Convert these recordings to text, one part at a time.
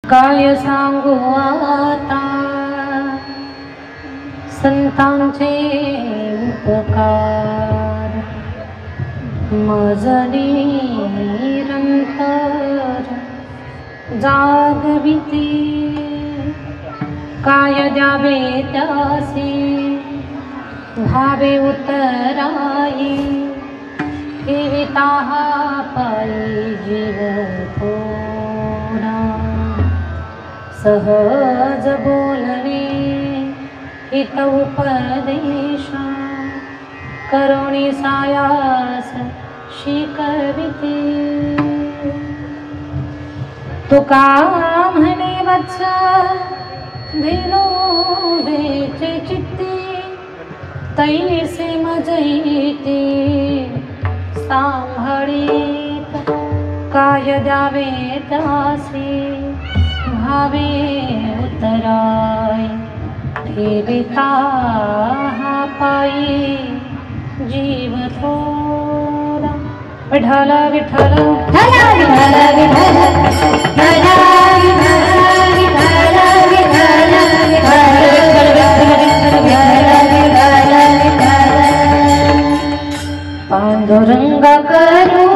काय सांगू आता संतांचे उपकार, मज निरंतर जागविते। काय द्यावे त्यासी भावे उतराई, ठेविता पायी जीव थोडा। सहज बोलणे हित उपदेशा, करुणी सायास शिकविते। तुका म्हणे वत्स धेनो बेचे चित्ती, तैसे मजैते सांभाळीत। काय द्यावे त्यासी भावे उतराय, ठेविता पायी जीव थोडा। विठ्ठल विठ्ठल विठ्ठल विठ्ठल पांडुरंग करू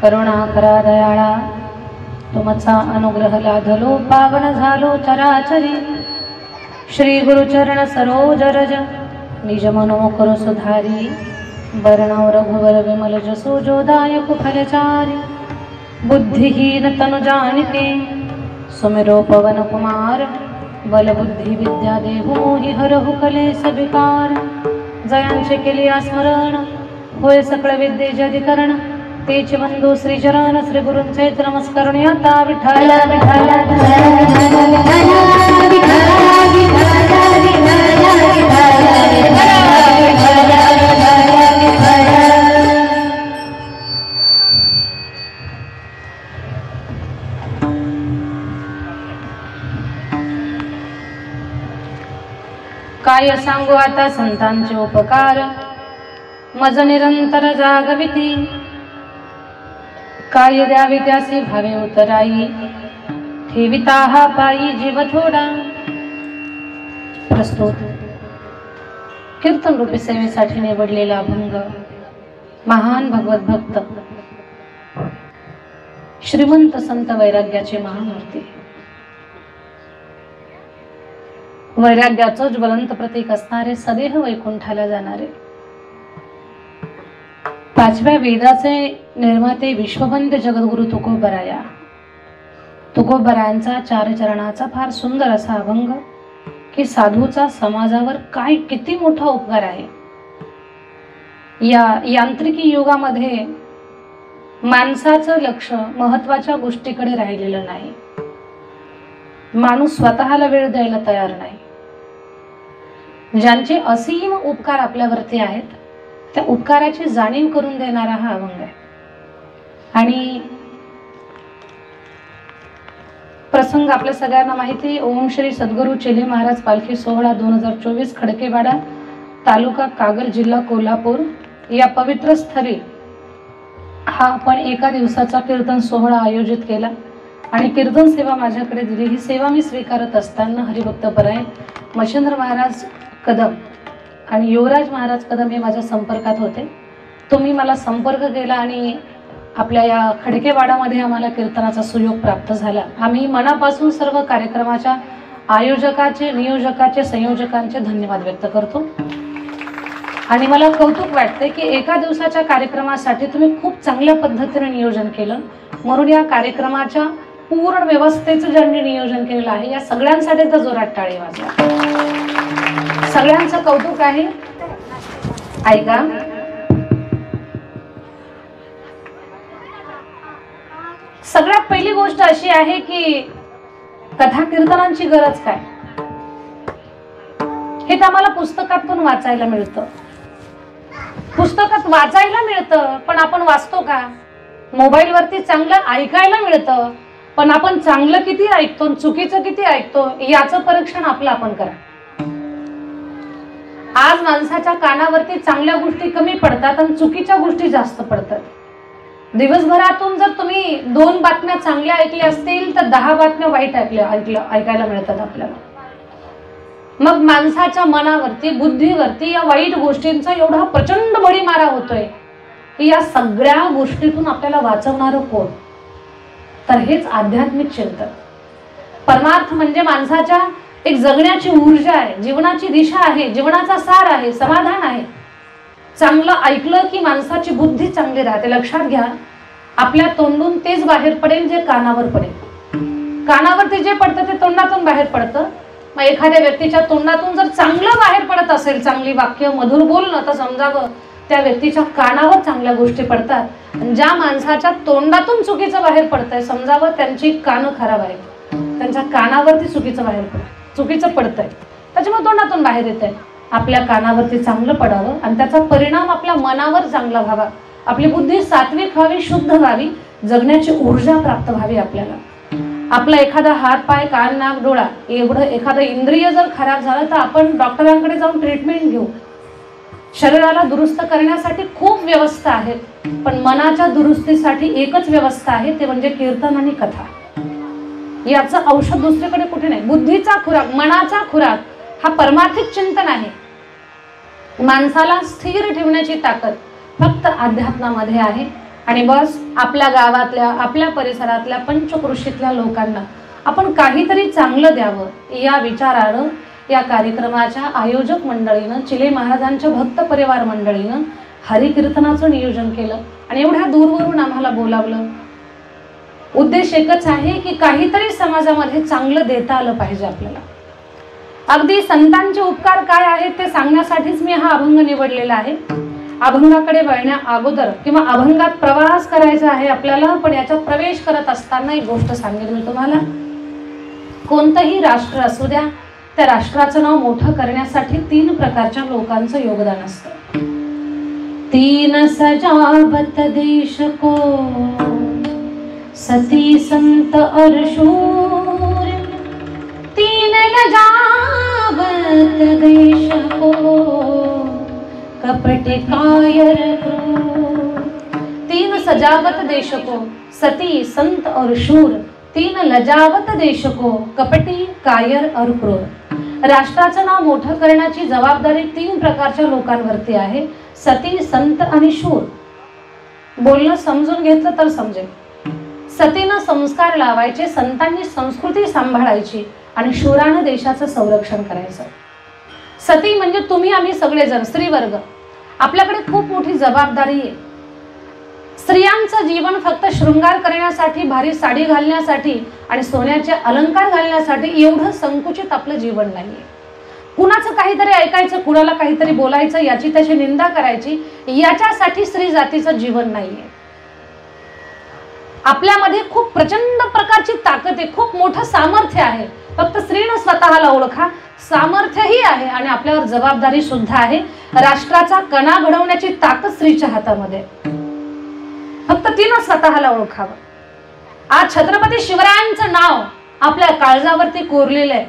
करुणाकरा दयाळा, तुमचा अनुग्रह लाधलो पावन झालो चराचरी। श्री गुरुचरण सरोज रज निज मनो करो सुधारी, वर्णव रघुवर विमल जसो जोदायक फलचारी। बुद्धिहीन तनु जानिके सुमिरो पवन कुमार, बल बुद्धि विद्या देहु मोहि हरहु कलेस विकार। जयांचे केले स्मरण होय सकळ विद्येचे अधिकरण, तेच बंधू श्री चरण श्री गुरूंचे नमस्कार आता। विठ्ठल विठ्ठल काय सांगू आता संतांचे उपकार, मज निरंतर जागविती। काय द्यावे त्यासी भावे उतराई, ठेविता पायी जीव थोडा। प्रस्तुत कीर्तन रूपी सेवेसाठी निवडलेला अभंग महान भगवत भक्त श्रीमंत संत वैराग्याचे महामूर्ती, वैराग्याचं ज्वलंत प्रतीक असणारे, सदेह वैकुंठाला जाणारे, पाचव्या वेदाचे निर्माते विश्ववंद्य जगद्गुरु तुकोबराया, तुकोबरायांचा चार चरणाचा फार सुंदर असा अभंग की साधूचा समाजावर काय किती मोठा उपकार आहे। या यांत्रिकी युगामध्ये माणसाचं लक्ष महत्त्वाच्या गोष्टीकडे राहिलेलं नाही। माणूस स्वतःला वेळ द्यायला तयार नाही। ज्यांचे असीम उपकार आपल्यावरती आहेत त्या उपकाराची जाणीव करून देणारा हा अभंग आहे। आणि प्रसंग आपल्या सगळ्यांना माहिती, ओम श्री सद्गुरू चेले महाराज पालखी सोहळा 2024 खडकेवाडा तालुका कागल जिल्हा कोल्हापूर या पवित्र स्थळी हा आपण एका दिवसाचा कीर्तन सोहळा आयोजित केला आणि कीर्तन सेवा माझ्याकडे दिली। ही सेवा मी स्वीकारत असताना हरिभक्तपरायण मच्छिंद्र महाराज कदम आणि युवराज महाराज कदम हे माझ्या संपर्कात होते। तुम्ही मला संपर्क केला आणि आपल्या या खडकेवाडामध्ये आम्हाला कीर्तनाचा सुयोग प्राप्त झाला। आम्ही मनापासून सर्व कार्यक्रमाच्या आयोजकाचे, नियोजकाचे, संयोजकांचे धन्यवाद व्यक्त करतो। आणि मला कौतुक वाटते की एका दिवसाच्या कार्यक्रमासाठी तुम्ही खूप चांगल्या पद्धतीने नियोजन केलं, म्हणून या कार्यक्रमाच्या पूर्ण व्यवस्थेचं ज्यांनी नियोजन केलेलं आहे या सगळ्यांसाठी तर जोरात टाळी वाजवा। सगळ्यांचं कौतुक आहे। ऐका, सगळ्यात पहिली गोष्ट अशी आहे की कथा कीर्तनांची गरज काय हे तर आम्हाला पुस्तकातून वाचायला मिळतं, पुस्तकात वाचायला मिळतं, पण आपण वाचतो का? मोबाईल वरती चांगलं ऐकायला मिळतं, पण आपण चांगलं किती ऐकतो, चुकीचं किती ऐकतो याचं परीक्षण आपलं आपण करा। आज माणसाच्या कानावरती चांगल्या गोष्टी कमी पडतात आणि चुकीच्या गोष्टी जास्त पडतात। दिवसभरातून जर तुम्ही 2 बातम्या चांगल्या ऐकल्या असतील तर 10 बातम्या वाईट ऐकायला मिळतात आपल्याला। मग माणसाच्या मनावरती, बुद्धीवरती या वाईट गोष्टींचा एवढा प्रचंड बडीमारा होतोय की या सगळ्या गोष्टीतून आपल्याला वाचवणारं कोण? तर हेच आध्यात्मिक चिंतन। परमार्थ म्हणजे माणसाच्या एक जगण्याची ऊर्जा आहे, जीवनाची दिशा आहे, जीवनाचा सार आहे, समाधान आहे। चांगलं ऐकलं की माणसाची बुद्धी चांगली राहते। लक्षात घ्या, आपल्या तोंडून तेच बाहेर पडेल जे कानावर पडेल। कानावरती जे पडतं ते तोंडातून बाहेर पडतं। मग एखाद्या व्यक्तीच्या तोंडातून जर चांगलं बाहेर पडत असेल, चांगली वाक्य, मधुर बोलणं, तर समजावं त्या व्यक्तीच्या कानावर चांगल्या गोष्टी पडतात। ज्या माणसाच्या तोंडातून चुकीचं बाहेर पडतंय समजावं त्यांची कानं खराब आहेत, त्यांच्या कानावरती चुकीचं पडतंय, त्याच्यामुळे तोंडातून बाहेर येतंय। आपल्या कानावरती चांगलं पडावं आणि त्याचा परिणाम आपल्या मनावर चांगला व्हावा, आपली बुद्धी सात्विक व्हावी, शुद्ध व्हावी, जगण्याची ऊर्जा प्राप्त व्हावी आपल्याला। आपला एखादा हात, पाय, कान, नाक, डोळा एवढं एखादं इंद्रिय जर खराब झालं तर आपण डॉक्टरांकडे जाऊन ट्रीटमेंट घेऊ। शरीराला दुरुस्त करण्यासाठी खूप व्यवस्था आहेत, पण मनाच्या दुरुस्तीसाठी एकच व्यवस्था आहे, ते म्हणजे कीर्तन आणि कथा। याचं औषध दुसरीकडे कुठे नाही। बुद्धीचा खुराक, मनाचा खुराक हा परमार्थिक चिंतन आहे। माणसाला स्थिर ठेवण्याची ताकद फक्त अध्यात्मामध्ये आहे। आणि बस आपल्या गावातल्या, आपल्या परिसरातल्या, पंचकृषीतल्या लोकांना आपण काहीतरी चांगलं द्यावं या विचारानं या कार्यक्रमाच्या आयोजक मंडळीनं, चिले महाराजांच्या भक्त परिवार मंडळीनं हरिकीर्तनाचं नियोजन केलं आणि एवढ्या दूरवरून आम्हाला बोलावलं। उद्देश एकच आहे की काहीतरी समाजामध्ये चांगलं देता आलं पाहिजे आपल्याला। अगदी संतांचे उपकार काय आहेत ते सांगण्यासाठीच मी हा अभंग निवडलेला आहे। अभंगाकडे वळण्या अगोदर किंवा अभंगात प्रवास करायचा आहे आपल्याला, पण याच्यात प्रवेश करत असताना एक गोष्ट सांगेन मी तुम्हाला। कोणतंही राष्ट्र असू द्या, त्या राष्ट्राचं नाव मोठं करण्यासाठी 3 प्रकारच्या लोकांचं योगदान असतं। 3 सजावत देश को, सती संत और शूर, 3 लजावत देश को, कपट कायर क्रूर। 3 सजावत देश को, सती संत और शूर, 3 लजावत देश को, कपटी कायर और क्रूर। राष्ट्राचं नाव मोठं करण्याची जबाबदारी 3 प्रकारच्या लोकांवरती आहे, सती, संत आणि शूर। बोलणं समजून घेतलं तर समजेल। सतीनं संस्कार लावायचे, संतांनी संस्कृती सांभाळायची आणि शूरानं देशाचं संरक्षण करायचं। सती म्हणजे तुम्ही आम्ही सगळेजण, स्त्रीवर्ग, आपल्याकडे खूप मोठी जबाबदारी आहे। स्त्रियांचं जीवन फक्त शृंगार करण्यासाठी, भारी साडी घालण्यासाठी आणि सोन्याचे अलंकार घालण्यासाठी एवढं संकुचित आपलं जीवन नाहीये। कुणाचं काहीतरी ऐकायचं, कुणाला काहीतरी बोलायचं, याची त्याची निंदा करायची, याच्यासाठी स्त्री जातीचं जीवन नाहीये. आपल्यामध्ये खूप प्रचंड प्रकारची ताकद आहे, खूप मोठं सामर्थ्य आहे. फक्त स्त्रीनं स्वतःला ओळखा. सामर्थ्यही आहे आणि आपल्यावर जबाबदारी सुद्धा आहे. राष्ट्राचा कणा घडवण्याची ताकद स्त्रीच्या हातामध्ये. फक्त तिनं स्वतःला ओळखावं. आज छत्रपती शिवरायांचं नाव आपल्या काळजावरती कोरलेलं आहे.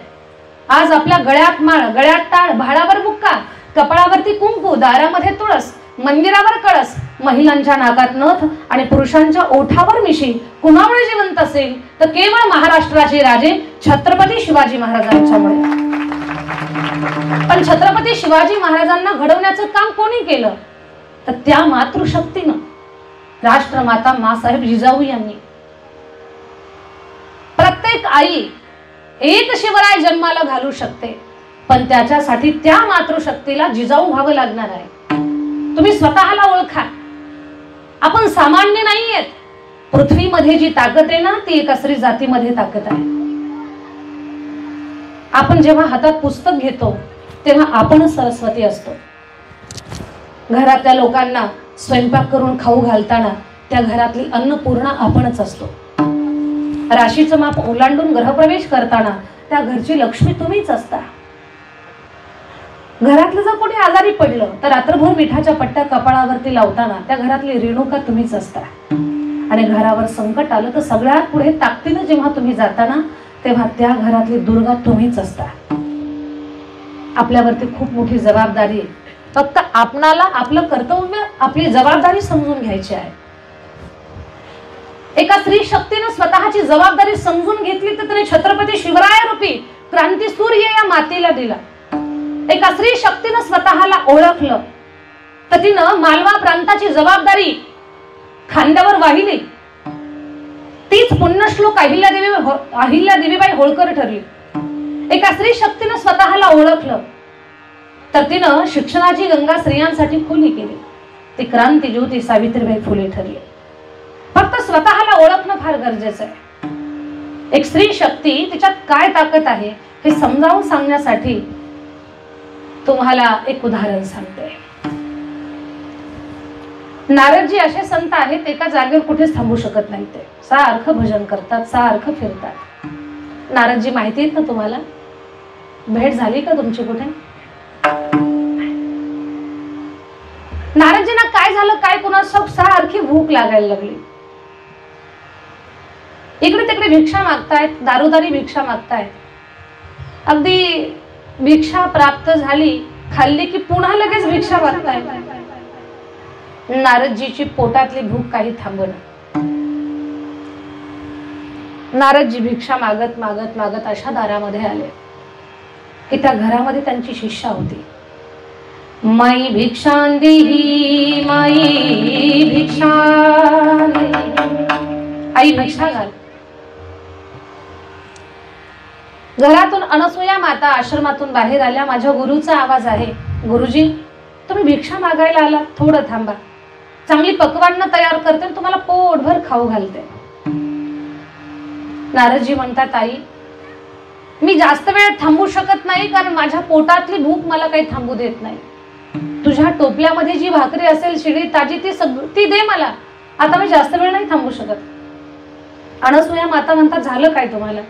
आज आपल्या गळ्यात माळ, गळ्यात टाळ, भाळावर बुक्का, कपाळावरती कुंकू, दारामध्ये तुळस, मंदिरावर कळस, महिलांच्या नाकात नथ आणि पुरुषांच्या ओठावर मिशी कुणामुळे जिवंत असेल तर केवळ महाराष्ट्राचे राजे छत्रपती शिवाजी महाराजांच्यामुळे. पण छत्रपती शिवाजी महाराजांना घडवण्याचं काम कोणी केलं तर त्या मातृशक्तीनं, राष्ट्रमाता मासाहेब जिजाऊ यांनी. प्रत्येक आई एक शिवराय जन्माला घालू शकते, पण त्याच्यासाठी त्या मातृशक्तीला जिजाऊ व्हावं लागणार आहे. तुम्ही स्वतःला ओळखा. आपण सामान्य नाहीयेत. पृथ्वीमध्ये जी ताकद आहे ना, ती एका स्त्री जातीमध्ये ताकद आहे. आपण जेव्हा हातात पुस्तक घेतो तेव्हा आपण सरस्वती असतो. घरातल्या लोकांना स्वयंपाक करून खाऊ घालताना त्या घरातली अन्नपूर्णा आपणच असतो. राशीचं माप ओलांडून गृहप्रवेश करताना त्या घरची लक्ष्मी तुम्हीच असता. घरातलं जर कोणी आजारी पडलं तर रात्रभर मिठाच्या पट्ट्या कपाळावरती लावताना त्या घरातली रेणुका तुम्हीच असता. आणि घरावर संकट आलं तर सगळ्यात पुढे ताकदीनं जेव्हा तुम्ही जाताना तेव्हा त्या घरातली दुर्गा तुम्हीच असता. आपल्यावरती खूप मोठी जबाबदारी आहे. फक्त आपणाला आपलं कर्तव्य, आपली जबाबदारी समजून घ्यायची आहे. एका स्त्री शक्तीने स्वतःची जबाबदारी समजून घेतली तर तिने छत्रपती शिवराय रूपी क्रांती सूर्य या मातेला दिला. एका स्त्री शक्तीने स्वतःला ओळखलं तर तिनं मालवा प्रांताची जबाबदारी खांद्यावर वाहिली. तीच पुण्यश्लोक अहिल्यादेवीबाई होळकर ठरली. एका स्त्री शक्तीने स्वतःला ओळखलं तर तिनं शिक्षणाची गंगा स्त्रियांसाठी खुली केली. ती क्रांती ज्योती सावित्रीबाई फुले ठरली. फक्त स्वतःला ओळखणं फार गरजेचं आहे. एक स्त्री शक्ती, तिच्यात काय ताकद आहे हे समजावून सांगण्यासाठी तुम्हाला एक उदाहरण सांगते. नारदजी असे संत आहेत, एका जागेवर कुठेच थांबू शकत नाही. ते सारखं भजन करतात, सारखं फिरतात. नारदजी माहिती आहेत ना तुम्हाला? भेट झाली का तुमची कुठे? नारदजींना काय झालं काय कुणाचं, सारखी भूक लागायला लागली. इकडे तिकडे भिक्षा मागतायत, दारोदारी भिक्षा मागतायत. अगदी भिक्षा प्राप्त झाली, खाल्ली की पुन्हा लगेच भिक्षा मागतायत. नारदजीची पोटातली भूक काही थांबना. नारदजी भिक्षा मागत मागत मागत अशा दारामध्ये आले की त्या घरामध्ये त्यांची शिष्या होती. माई भिक्षां देही, माई भिक्षा, आई भिक्षा घाल. घरातून अनसूया माता आश्रमातून बाहेर आल्या. माझ्या गुरुचा आवाज आहे, गुरुजी तुम्ही भिक्षा मागायला आला, थोडं थांबा, चांगली पक्वान्न तयार करते, तुम्हाला पोटभर खाऊ घालते. नारदजी म्हणतात, आई मी जास्त वेळ थांबू शकत नाही, कारण माझ्या पोटातली भूक मला काही थांबू देत नाही. तुझ्या टोपल्यामध्ये जी भाकरी असेल शिडी ताजी ती दे मला, आता मी जास्त वेळ नाही थांबू शकत. अनसूया माता म्हणतात, झालं काय तुम्हाला?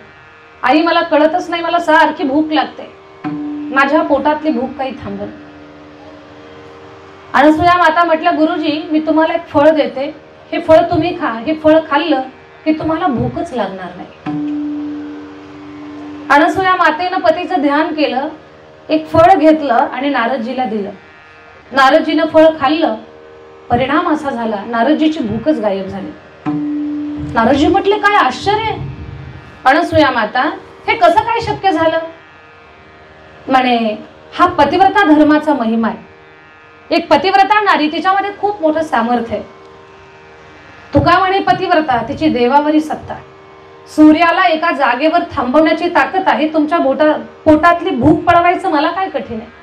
आई मला कळतच नाही, मला सारखी भूक लागते, माझ्या पोटातली भूक काही थांबत. अनसूया माता म्हटलं, गुरुजी मी तुम्हाला एक फळ देते, हे फळ तुम्ही खा. हे फळ खाल्लं की तुम्हाला भूकच लागणार नाही. अनसूया मातेनं पतीचं ध्यान केलं, एक फळ घेतलं आणि नारदजीला दिलं. नारदजीनं फळ खाल्लं, परिणाम असा झाला नारदजीची भूकच गायब झाली. नारदजी म्हटले, काय आश्चर्य, अनसूया माता हे कसं काय शक्य झालं? म्हणे हा पतिव्रता धर्माचा महिमा आहे. एक पतिव्रता नारी, तिच्यामध्ये खूप मोठं सामर्थ्य आहे. तुका म्हणे पतिव्रता, तिची देवावरी सत्ता. सूर्याला एका जागेवर थांबवण्याची ताकद आहे. तुमच्या पोटातली भूक पळवायचं मला काय कठीण आहे?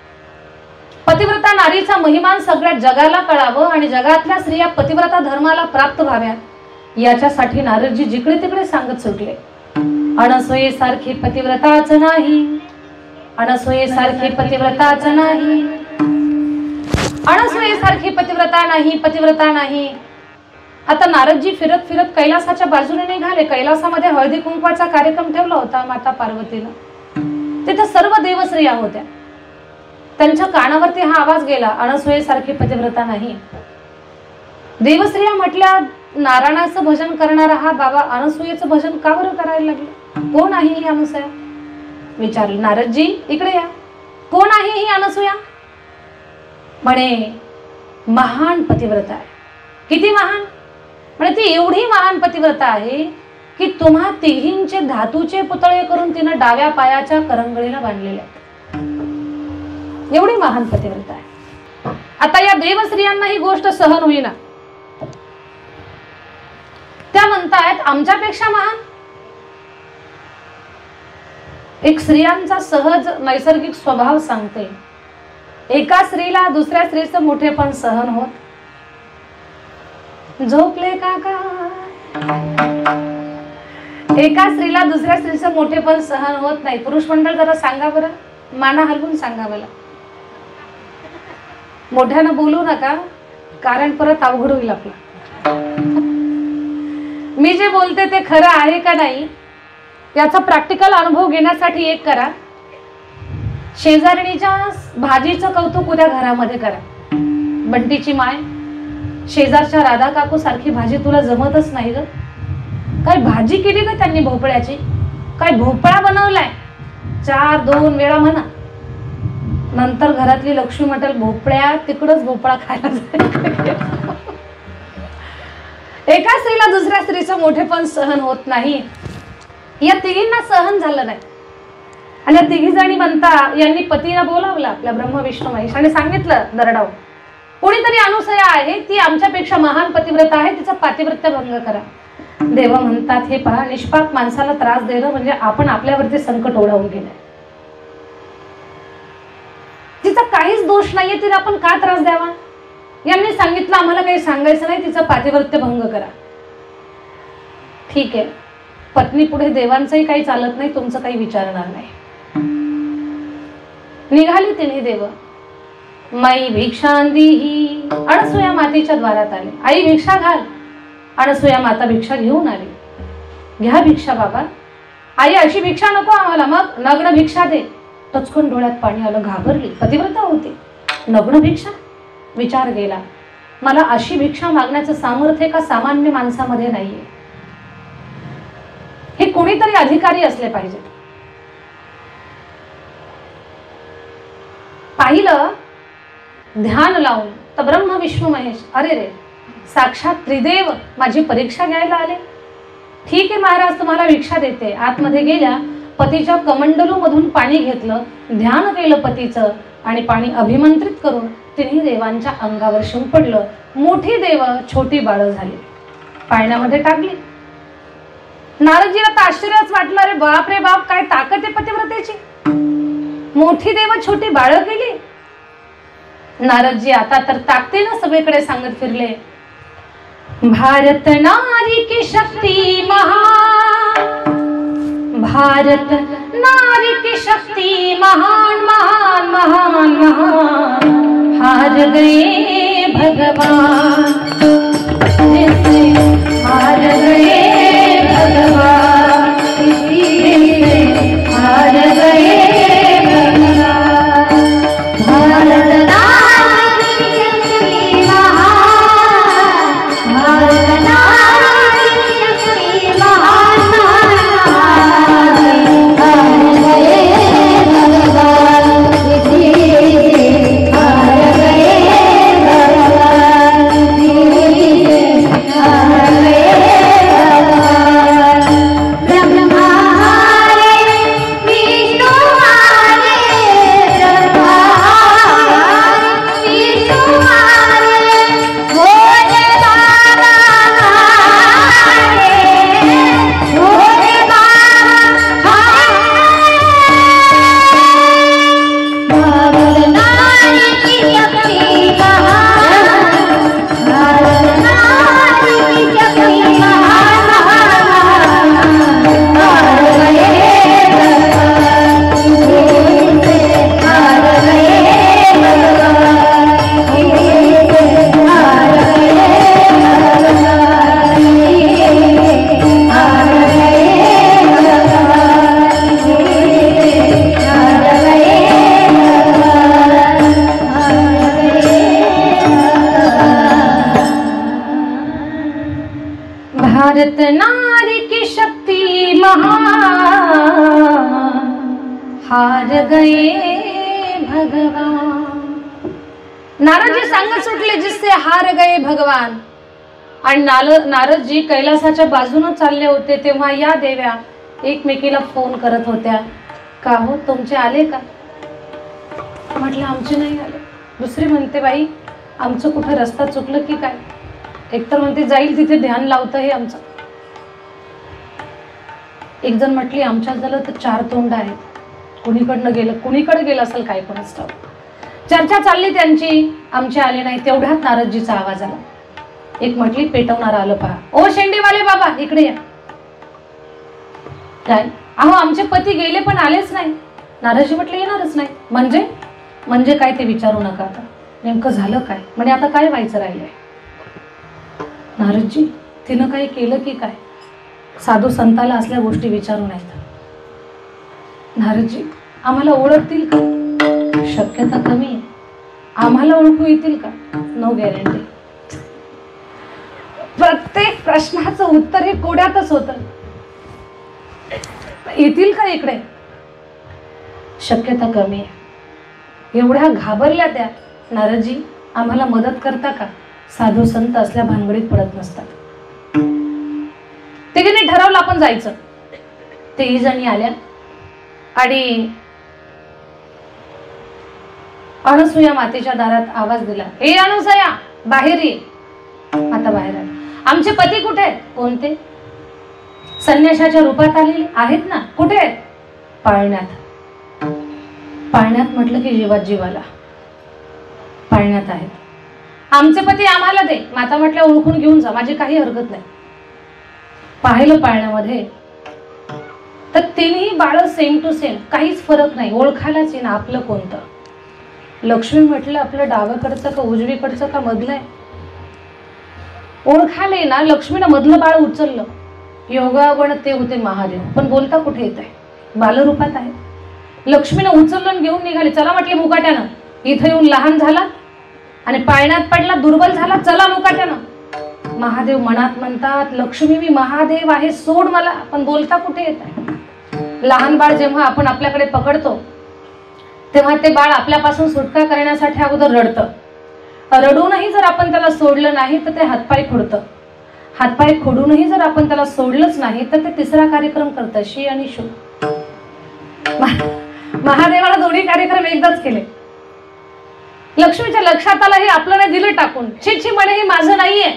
पतिव्रता नारीचा महिमान सगळ्या जगाला कळावं आणि जगातल्या स्त्रिया पतिव्रता धर्माला प्राप्त व्हाव्यात, याच्यासाठी नारदजी जिकडे तिकडे सांगत सुटले, अनसूयेसारखी पतिव्रताच नाही, अनसूयेसारखी पतिव्रताच नाही, अनसूयेसारखी पतिव्रता नाही, पतिव्रता नाही. आता नारदजी फिरत फिरत कैलासाच्या बाजूने निघाले. कैलासामध्ये हळदी कुंकवाचा कार्यक्रम ठेवला होता माता पार्वतीनं. तिथे सर्व देवस्त्रिया होत्या. त्यांच्या कानावरती हा आवाज गेला, अनसूयेसारखी पतिव्रता नाही. देवस्त्रिया म्हटल्या, नारायणाचं भजन करणारा हा बाबा अनसूयेचं भजन का बरं करायला लागले? कोण आहे ही अनसूया? विचारलं, नारदजी इकडे या, कोण आहे ही अनसूया? म्हणे महान पतिव्रता आहे. किती महान? म्हणे ती एवढी महान पतिव्रता आहे की तुम्हा तिघींचे धातूचे पुतळे करून तिनं डाव्या पायाच्या करंगळीला बांधलेले आहेत. एवढी महान पतिव्रता आहे. आता या देवस्त्रियांना ही गोष्ट सहन होईना. त्या म्हणतायत आमच्यापेक्षा महान. एक स्त्रियांचा सहज नैसर्गिक स्वभाव सांगते, एका स्त्रीला दुसऱ्या स्त्रीचं मोठेपण सहन होत. झोपले काका. एका स्त्रीला दुसऱ्या स्त्रीचं मोठेपण सहन होत नाही. पुरुष मंडळ जरा सांगा बरं, माना हलवून सांगा मला. मोठ्यानं बोलू नका, कारण परत अवघड होईल आपलं. मी जे बोलते ते खरं आहे का नाही याचा प्रॅक्टिकल अनुभव घेण्यासाठी एक करा. शेजारणीच्या भाजीचं कौतुक उद्या घरामध्ये करा. बंटीची माय, शेजारच्या राधा काकू सारखी भाजी तुला जमतच नाही ग. काय भाजी केली ग त्यांनी भोपळ्याची? काय भोपळा बनवलाय? 4-2 वेळा म्हणा. नंतर घरातली लक्ष्मी म्हटल, भोपळ्या तिकडच भोपळा खायला जाईल. एका स्त्रीला दुसऱ्या स्त्रीचं मोठेपण सहन होत नाही. या तिघींना सहन झालं नाही. आणि या तिघी जणी म्हणता, यांनी पतीला बोलावलं आपल्या ब्रह्म विष्णू महेश आणि सांगितलं दरडाव, कोणीतरी अनसूया आहे, ती आमच्यापेक्षा महान पतिव्रता आहे, तिचा पातिव्रत्य भंग करा. देव म्हणतात, हे पहा, निष्पाप माणसाला त्रास देणं म्हणजे आपण आपल्यावरती संकट ओढावून घेणं. तिचा काहीच दोष नाहीये, तिला आपण का त्रास द्यावा? यांनी सांगितलं आम्हाला काही सांगायचं नाही, तिचं पातिव्रत्य भंग करा. ठीक आहे, पत्नी पुढे देवांचंही काही चालत नाही, तुमचं काही विचारणार नाही. निघाली तिन्ही देव. माई भिक्षांदी. अनसूया मातेच्या द्वारात आले. आई भिक्षा घाल. अनसूया माता भिक्षा घेऊन आली. घ्या भिक्षा बाबा. आई अशी भिक्षा नको आम्हाला, मग नग्न भिक्षा दे. टचकन डोळ्यात पाणी आलं, घाबरली. पतिव्रता होती, नग्न भिक्षा? विचार गेला, मला अशी भिक्षा मागण्याचं सामर्थ्य का सामान्य माणसामध्ये नाहीये. हे कोणीतरी अधिकारी असले पाहिजे. पाहिलं ध्यान लावून तर ब्रह्म विष्णू महेश, अरे रे, साक्षात त्रिदेव माझी परीक्षा घ्यायला आले. ठीक आहे महाराज, तुम्हाला भिक्षा देते. आतमध्ये गेल्या, पतीच्या कमंडलू मधून पाणी घेतलं, ध्यान केलं पतीचं आणि पाणी अभिमंत्रित करून तिन्ही देवांच्या अंगावर शिंपडलं. मोठी देव छोटी बाळ झाली, पाण्यामध्ये टाकली. नारदजीला तर आश्चर्यच वाटलं, अरे बाप रे बाप, काय ताकद आहे पतिव्रतेची. मोठी देव छोटी बाळ केली. नारदजी आता तर ताकदीनं सगळीकडे सांगत फिरले, भारत नारी की शक्ती महान, भारत नारी की शक्ती महान महान महान महान, हार गए भगवान, हार गए भगवान, हार गए भगवान. भारत नारी की शक्ति महान, भारत नारी की शक्ति महान महान, हार गए भगवान, हार गए भगवान. जगत नारी की शक्ति महान, हार गए भगवान। नारदजी सांगत सुटले, जिससे हार गए भगवान। आणि नारदजी कैलासाच्या बाजूने चालले होते तेव्हा या देव्या एकमेकीला फोन करत होत्या, का हो तुमचे आले का? म्हटलं आमचे नाही आले. दुसरी म्हणते, बाई आमचं कुठं रस्ता चुकलं की काय? एकतर म्हणते जाईल तिथे ध्यान लावतं हे आमचं. एक जण म्हटली, आमच्यात झालं तर 4 तोंड आहेत, कुणीकडनं गेलं, कुणीकडे गेलं असेल काय कोणाच ठाऊक. चर्चा चालली त्यांची, आमचे आले नाही. तेवढ्यात नारदजीचा आवाज आला. एक म्हटली, पेटवणार आलं पहा. ओ शेंडीवाले बाबा इकडे या. काय? अहो आमचे पती गेले पण आलेच नाही. नारदजी म्हटले, येणारच नाही. म्हणजे काय ते विचारू नका. आता नेमकं झालं काय? म्हणजे आता काय व्हायचं राहिलंय? नारदजी, तिनं काही केलं की काय? साधू संताला असल्या गोष्टी विचारू नयेत. नारदजी, आम्हाला ओळखतील का? शक्यता कमी आहे. आम्हाला ओळखू येतील का? No guarantee. प्रत्येक प्रश्नाचं उत्तर हे कोड्यातच होतं. येतील का इकडे? शक्यता कमी आहे. एवढ्या घाबरल्या त्या. नारदजी, आम्हाला मदत करता का? साधू संत असल्या भानगडीत पडत नसतात. तिघींनी ठरवलं आपण जायचं. 23 जणी आल्या आणि अनसुया मातेच्या दारात आवाज दिला, हे अनसुया बाहेर ये. आता बाहेर आले. आमचे पती कुठे आहेत? कोणते? संन्याशाच्या रूपात आलेले आहेत ना. कुठे आहेत? पाळण्यात. पाळण्यात म्हटलं की जीवात जीवाला. पाळण्यात आहेत. आमचे पती आम्हाला दे. माता म्हटल्या, ओळखून घेऊन जा, माझी काही हरकत नाही. पाहिलं पाळण्यामध्ये तर तिन्ही बाळ सेम टू सेम, काहीच फरक नाही. ओळखायलाच येईना आपलं कोणतं. लक्ष्मी म्हटलं, आपलं डावीकडचं का उजवीकडचं का मधलं आहे? ओळखायला येईना. लक्ष्मीनं मधलं बाळ उचललं. योगावण ते होते महादेव, पण बोलता कुठे येत आहे? बालरूपात आहे. लक्ष्मीनं उचललं घेऊन निघाले. चला म्हटले मुकाट्यानं. इथं येऊन लहान झाला आणि पाळण्यात पडला, दुर्बल झाला, चला मुकाट्यानं. महादेव मनात म्हणतात, लक्ष्मी मी महादेव आहे, सोड मला. पण बोलता कुठे येत आहे? लहान बाळ जेव्हा आपण आपल्याकडे पकडतो तेव्हा ते बाळ आपल्यापासून सुटका करण्यासाठी अगोदर रडतं. रडूनही जर आपण त्याला सोडलं नाही तर ते हातपाय खोडतं. हातपाय खोडूनही जर आपण त्याला सोडलंच नाही तर ते तिसरा कार्यक्रम करतं, शी आणि शू. महादेवाला दोन्ही कार्यक्रम एकदाच केले. लक्ष्मीच्या लक्षात आलं, हे आपलं नाही दिलं टाकून. छी म्हणे, हे माझं नाहीये,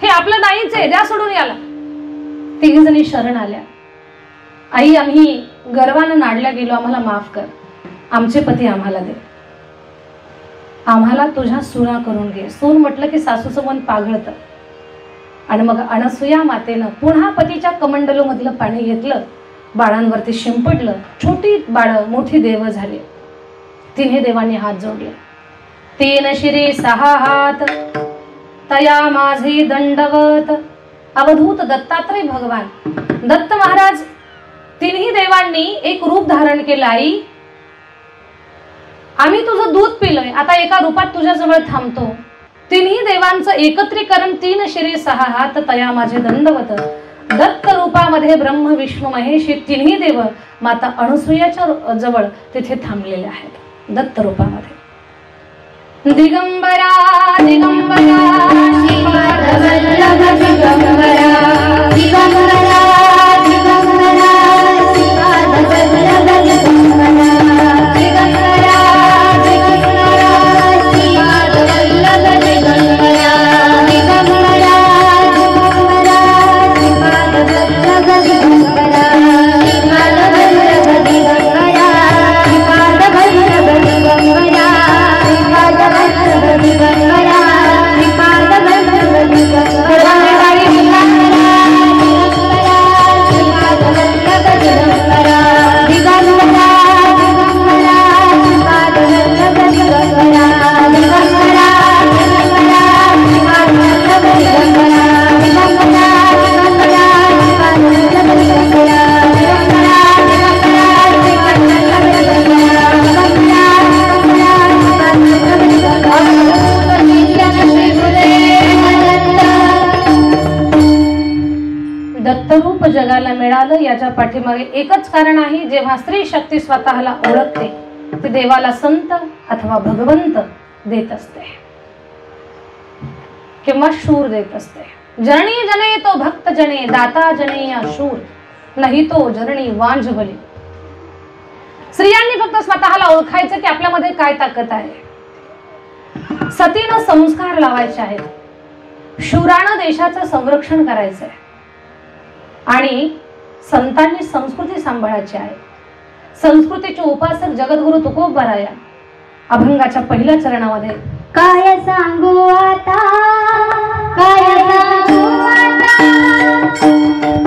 हे आपलं नाहीच आहे, द्या सोडून याला. 3 जणी शरण आल्या. आई, आम्ही गर्वानं नाडल्या गेलो, आम्हाला माफ कर. आमचे पती आम्हाला दे. आम्हाला तुझ्या सुना करून घे. सून म्हटलं की सासूचं मन पाघळतं. आणि मग अनसुया मातेनं पुन्हा पतीच्या कमंडलू मधलं पाणी घेतलं, बाळांवरती शिंपडलं. छोटी बाळं मोठी देव झाली. तिन्ही देवांनी हात जोडले. 3 शिरे 6 हात तया माझे दंडवत. अवधूत दत्तात्रय भगवान दत्त महाराज तिन्ही देवांनी एक रूप धारण केलं. आई, आम्ही तुझं दूध पिलंय, आता एका रूपात तुझ्या जवळ थांबतो. तिन्ही देवांचं एकत्रीकरण 3 शिरे 6 हात तया माझे दंडवत. दत्त रूपामध्ये ब्रह्म विष्णू महेश हे तिन्ही देव माता अनसुयाच्या जवळ तिथे थांबलेले आहेत दत्त रूपामध्ये. दिगंबरा दिगंबरा श्रीपादवल्लभ दिगंबरा दिगंबरा दिगंबरा श्रीपादवल्लभ दिगंबरा दिगंबरा दिगंबरा श्रीपादवल्लभ दिगंबरा दिगंबरा दिगंबरा श्रीपादवल्लभ दिगंबरा श्रीपादवल्लभ दिगंबरा श्रीपादवल्लभ दिगंबरा श्रीपादवल्लभ दिगंबरा श्रीपादवल्लभ दिगंबरा मिळालं याच्या पाठीमागे एकच कारण आहे, जेव्हा स्त्री शक्ती स्वतःला ओळखते ती देवाला संत अथवा भगवंत देत असते किंवा शूर देत असते. जननी जने तो भक्त जने, दाता जने या शूर, नाही तो जननी वांझ बली. स्त्रियांनी फक्त स्वतःला ओळखायचं की आपल्यामध्ये काय ताकद आहे. सतीनं संस्कार लावायचे आहेत, शूरानं देशाचं संरक्षण करायचंय आणि संतांनी संस्कृती सांभाळायची आहे. संस्कृतीचे उपासक जगद्गुरु तुकोबराया अभंगाच्या पहिल्या चरणामध्ये काय सांगू आता, काय सांगू आता, काय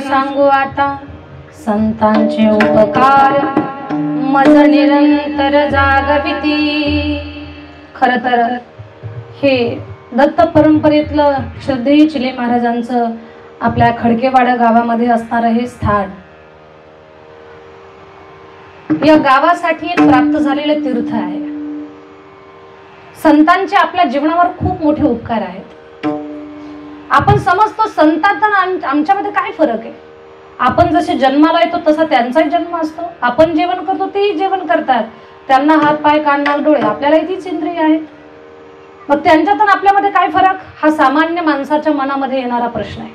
सांगू संतांचे उपकार मज निरंतर जागविती. खर तर हे दत्त परंपरेतलं श्रद्धेय चिले महाराजांचं आपल्या खडकेवाडा गावामध्ये असणारं हे स्थान या गावासाठी एक प्राप्त झालेले तीर्थ आहे. संतांचे आपल्या जीवनावर खूप मोठे उपकार आहेत. आपण समजतो संतात आमच्यामध्ये काय फरक आहे. आपण जसे जन्माला येतो तसा त्यांचाही जन्म असतो. आपण जेवण करतो तेही जेवण करतात. त्यांना हात पाय कान नाक डोळे, आपल्यालाही तीच इंद्रिय आहेत. मग त्यांच्यातून आपल्यामध्ये काय फरक, हा सामान्य माणसाच्या मनामध्ये येणारा प्रश्न आहे.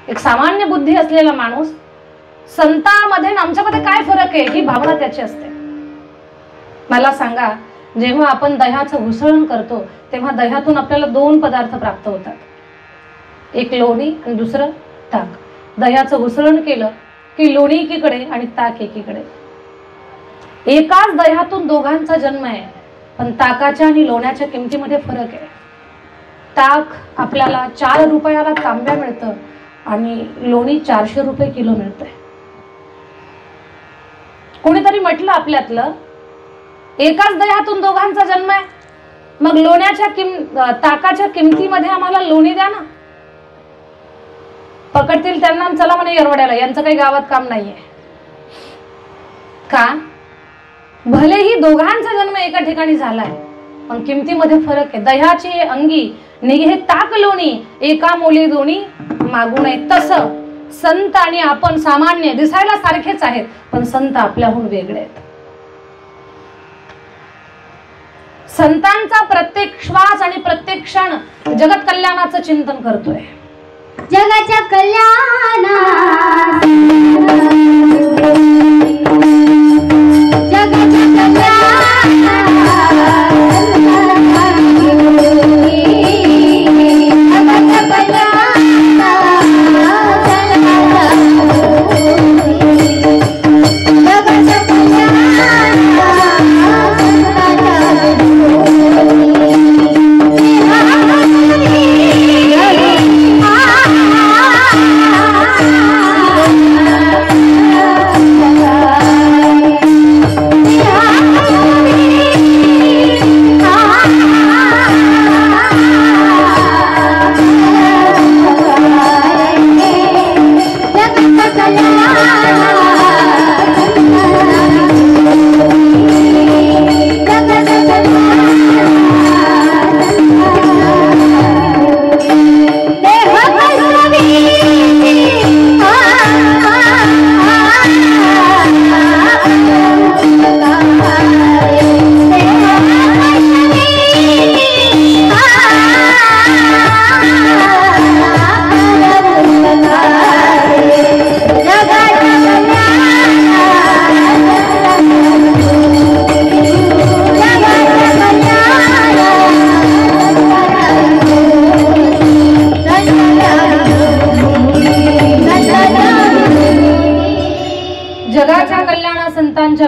एक सामान्य बुद्धी असलेला माणूस संतांमध्ये आणि आमच्यामध्ये काय फरक आहे ही भावना त्याची असते. मला सांगा, जेव्हा आपण दह्याचं घुसळण करतो तेव्हा दह्यातून आपल्याला दोन पदार्थ प्राप्त होतात. एक लोणी आणि दुसरं ताक. दह्याचं घुसळण केलं की लोणी एकीकडे आणि ताक एकीकडे. एकाच दह्यातून दोघांचा जन्म आहे, पण ताकाच्या आणि लोण्याच्या किमतीमध्ये फरक आहे. ताक आपल्याला 4 रुपयाला तांब्या मिळतं आणि लोणी 400 रुपये किलो मिळतंय. कोणीतरी म्हटलं आपल्यातलं, एकाच दह्यातून दोघांचा जन्म आहे, मग ताकाच्या किमतीमध्ये आम्हाला लोणी द्या ना. पकडतील त्यांना, चला म्हणे येरवड्याला, यांचं काही गावात काम नाहीये. का? भलेही दोघांचा जन्म एका ठिकाणी झालाय, पण किमतीमध्ये फरक आहे. दह्याची अंगी निघे ताक लोणी, एका मोली दोणी मागू नये. तसं संत आणि आपण सामान्य दिसायला सारखेच आहेत, पण संत आपल्याहून वेगळे आहेत. संतांचा प्रत्येक श्वास आणि प्रत्येक क्षण जगत कल्याणाचं चिंतन करतोय. जगाच्या कल्याणा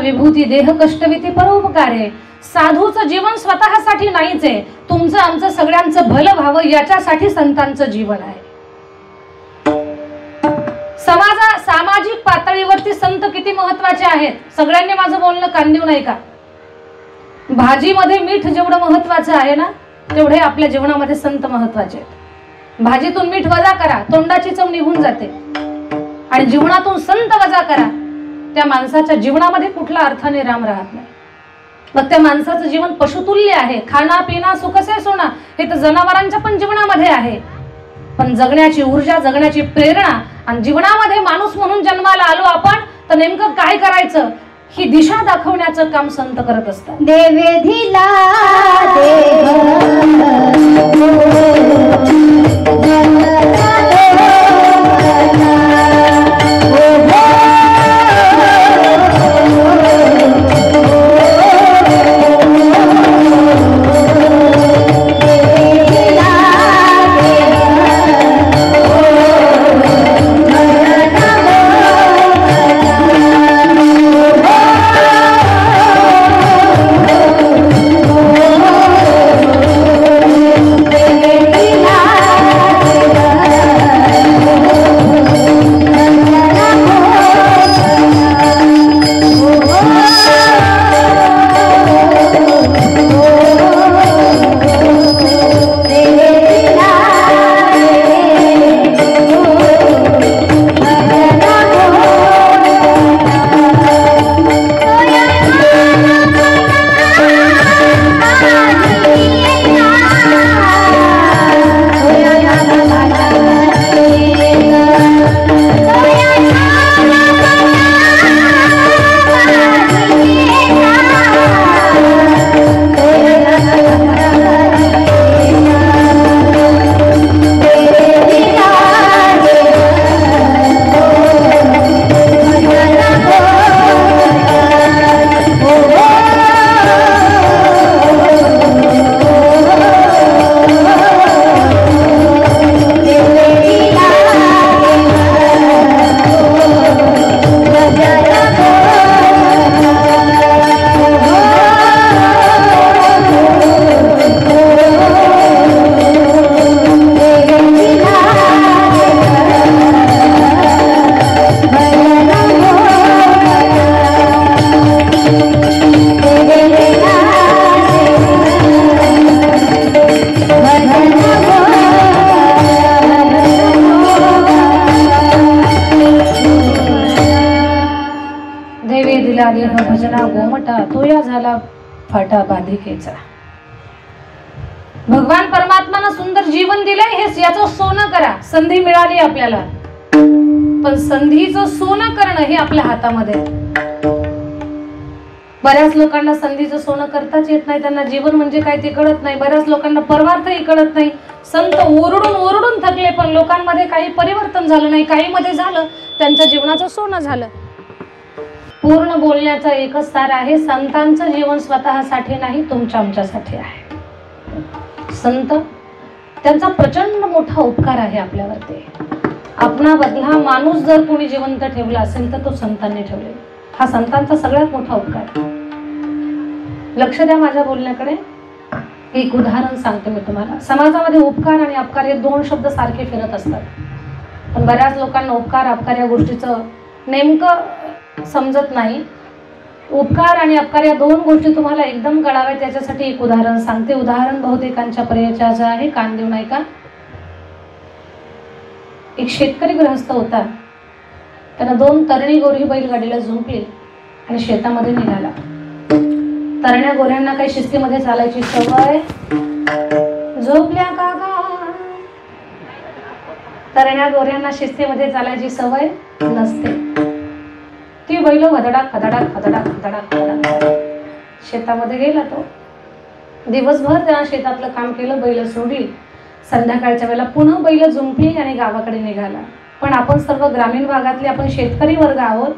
विभूती देह कष्टविती परोपकारे. साधूचं जीवन स्वतःसाठी नाहीच आहे, तुमचं आमचं सगळ्यांचं भलं व्हावं याच्यासाठी संतांचं जीवन आहे. सामाजिक पातळीवरती संत किती महत्वाचे आहेत. सगळ्यांनी माझं बोलणं कान देऊ नये का. भाजीमध्ये मीठ जेवढं महत्वाचं आहे ना, तेवढे आपल्या जीवनामध्ये संत महत्वाचे आहेत. भाजीतून मीठ वजा करा, तोंडाची चव निघून जाते. आणि जीवनातून संत वजा करा, त्या माणसाच्या जीवनामध्ये कुठला अर्थाने राम राहत नाही. मग त्या माणसाचं जीवन पशुतुल्य आहे. खाना पिना सुखसे सोना हे तर जनावरांच्या पण जीवनामध्ये आहे. पण जगण्याची ऊर्जा, जगण्याची प्रेरणा आणि जीवनामध्ये माणूस म्हणून जन्माला आलो आपण, तर नेमकं काय करायचं ही दिशा दाखवण्याचं काम संत करत असतात. देवेधिला देव होता तो या झाला फाटा बाधिकेचा. भगवान परमात्मानं सुंदर जीवन दिलंय, हे याचं सोनं करा. संधी मिळाली आपल्याला, पण संधीचं सोनं करणं हे आपल्या हातामध्ये. बऱ्याच लोकांना संधीचं सोनं करताच येत नाही, त्यांना जीवन म्हणजे काय ते कळत नाही. बऱ्याच लोकांना परमार्थही कळत नाही. संत ओरडून ओरडून थकले, पण लोकांमध्ये काही परिवर्तन झालं नाही. काही मध्ये झालं, त्यांच्या जीवनाचं सोनं झालं. पूर्ण बोलण्याचा एकच सार आहे, संतांचं जीवन स्वतःसाठी नाही, तुमच्या आमच्यासाठी आहे. संत त्यांचा प्रचंड मोठा उपकार आहे आपल्यावरती. आपणा बदला माणूस जर कोणी जिवंत ठेवला असेल तर तो संतांनी ठेवले. हा संतांचा सगळ्यात मोठा उपकार. लक्ष द्या माझ्या बोलण्याकडे. एक उदाहरण सांगते मी तुम्हाला. समाजामध्ये उपकार आणि अपकार हे दोन शब्द सारखे फिरत असतात, पण बऱ्याच लोकांना उपकार अपकार या गोष्टीचं नेमकं समजत नाही. उपकार आणि अपकार या दोन गोष्टी तुम्हाला एकदम कळाव्यात त्याच्यासाठी एक उदाहरण सांगते. उदाहरण बहुतेकांच्या परिचयाचं आहे, कान देऊ नाही का. एक शेतकरी गृहस्थ होता. त्यानं 2 तरणी गोरी बैलगाडीला झुंपली आणि शेतामध्ये निघाला. तरण्या गोऱ्यांना काही शिस्तीमध्ये चालायची सवय, झोपल्या का गा. तरण्या गोऱ्यांना शिस्तीमध्ये चालायची सवय नसते. ती बैल वदडाक खदडाक खदडाक खदडाक खदडाक शेतामध्ये गेला. तो दिवसभर त्या शेतातलं काम केलं, बैल सोडली. संध्याकाळच्या वेळेला पुन्हा बैल झुंपली आणि गावाकडे निघाला. पण आपण सर्व ग्रामीण भागातले आपण शेतकरी वर्ग आहोत.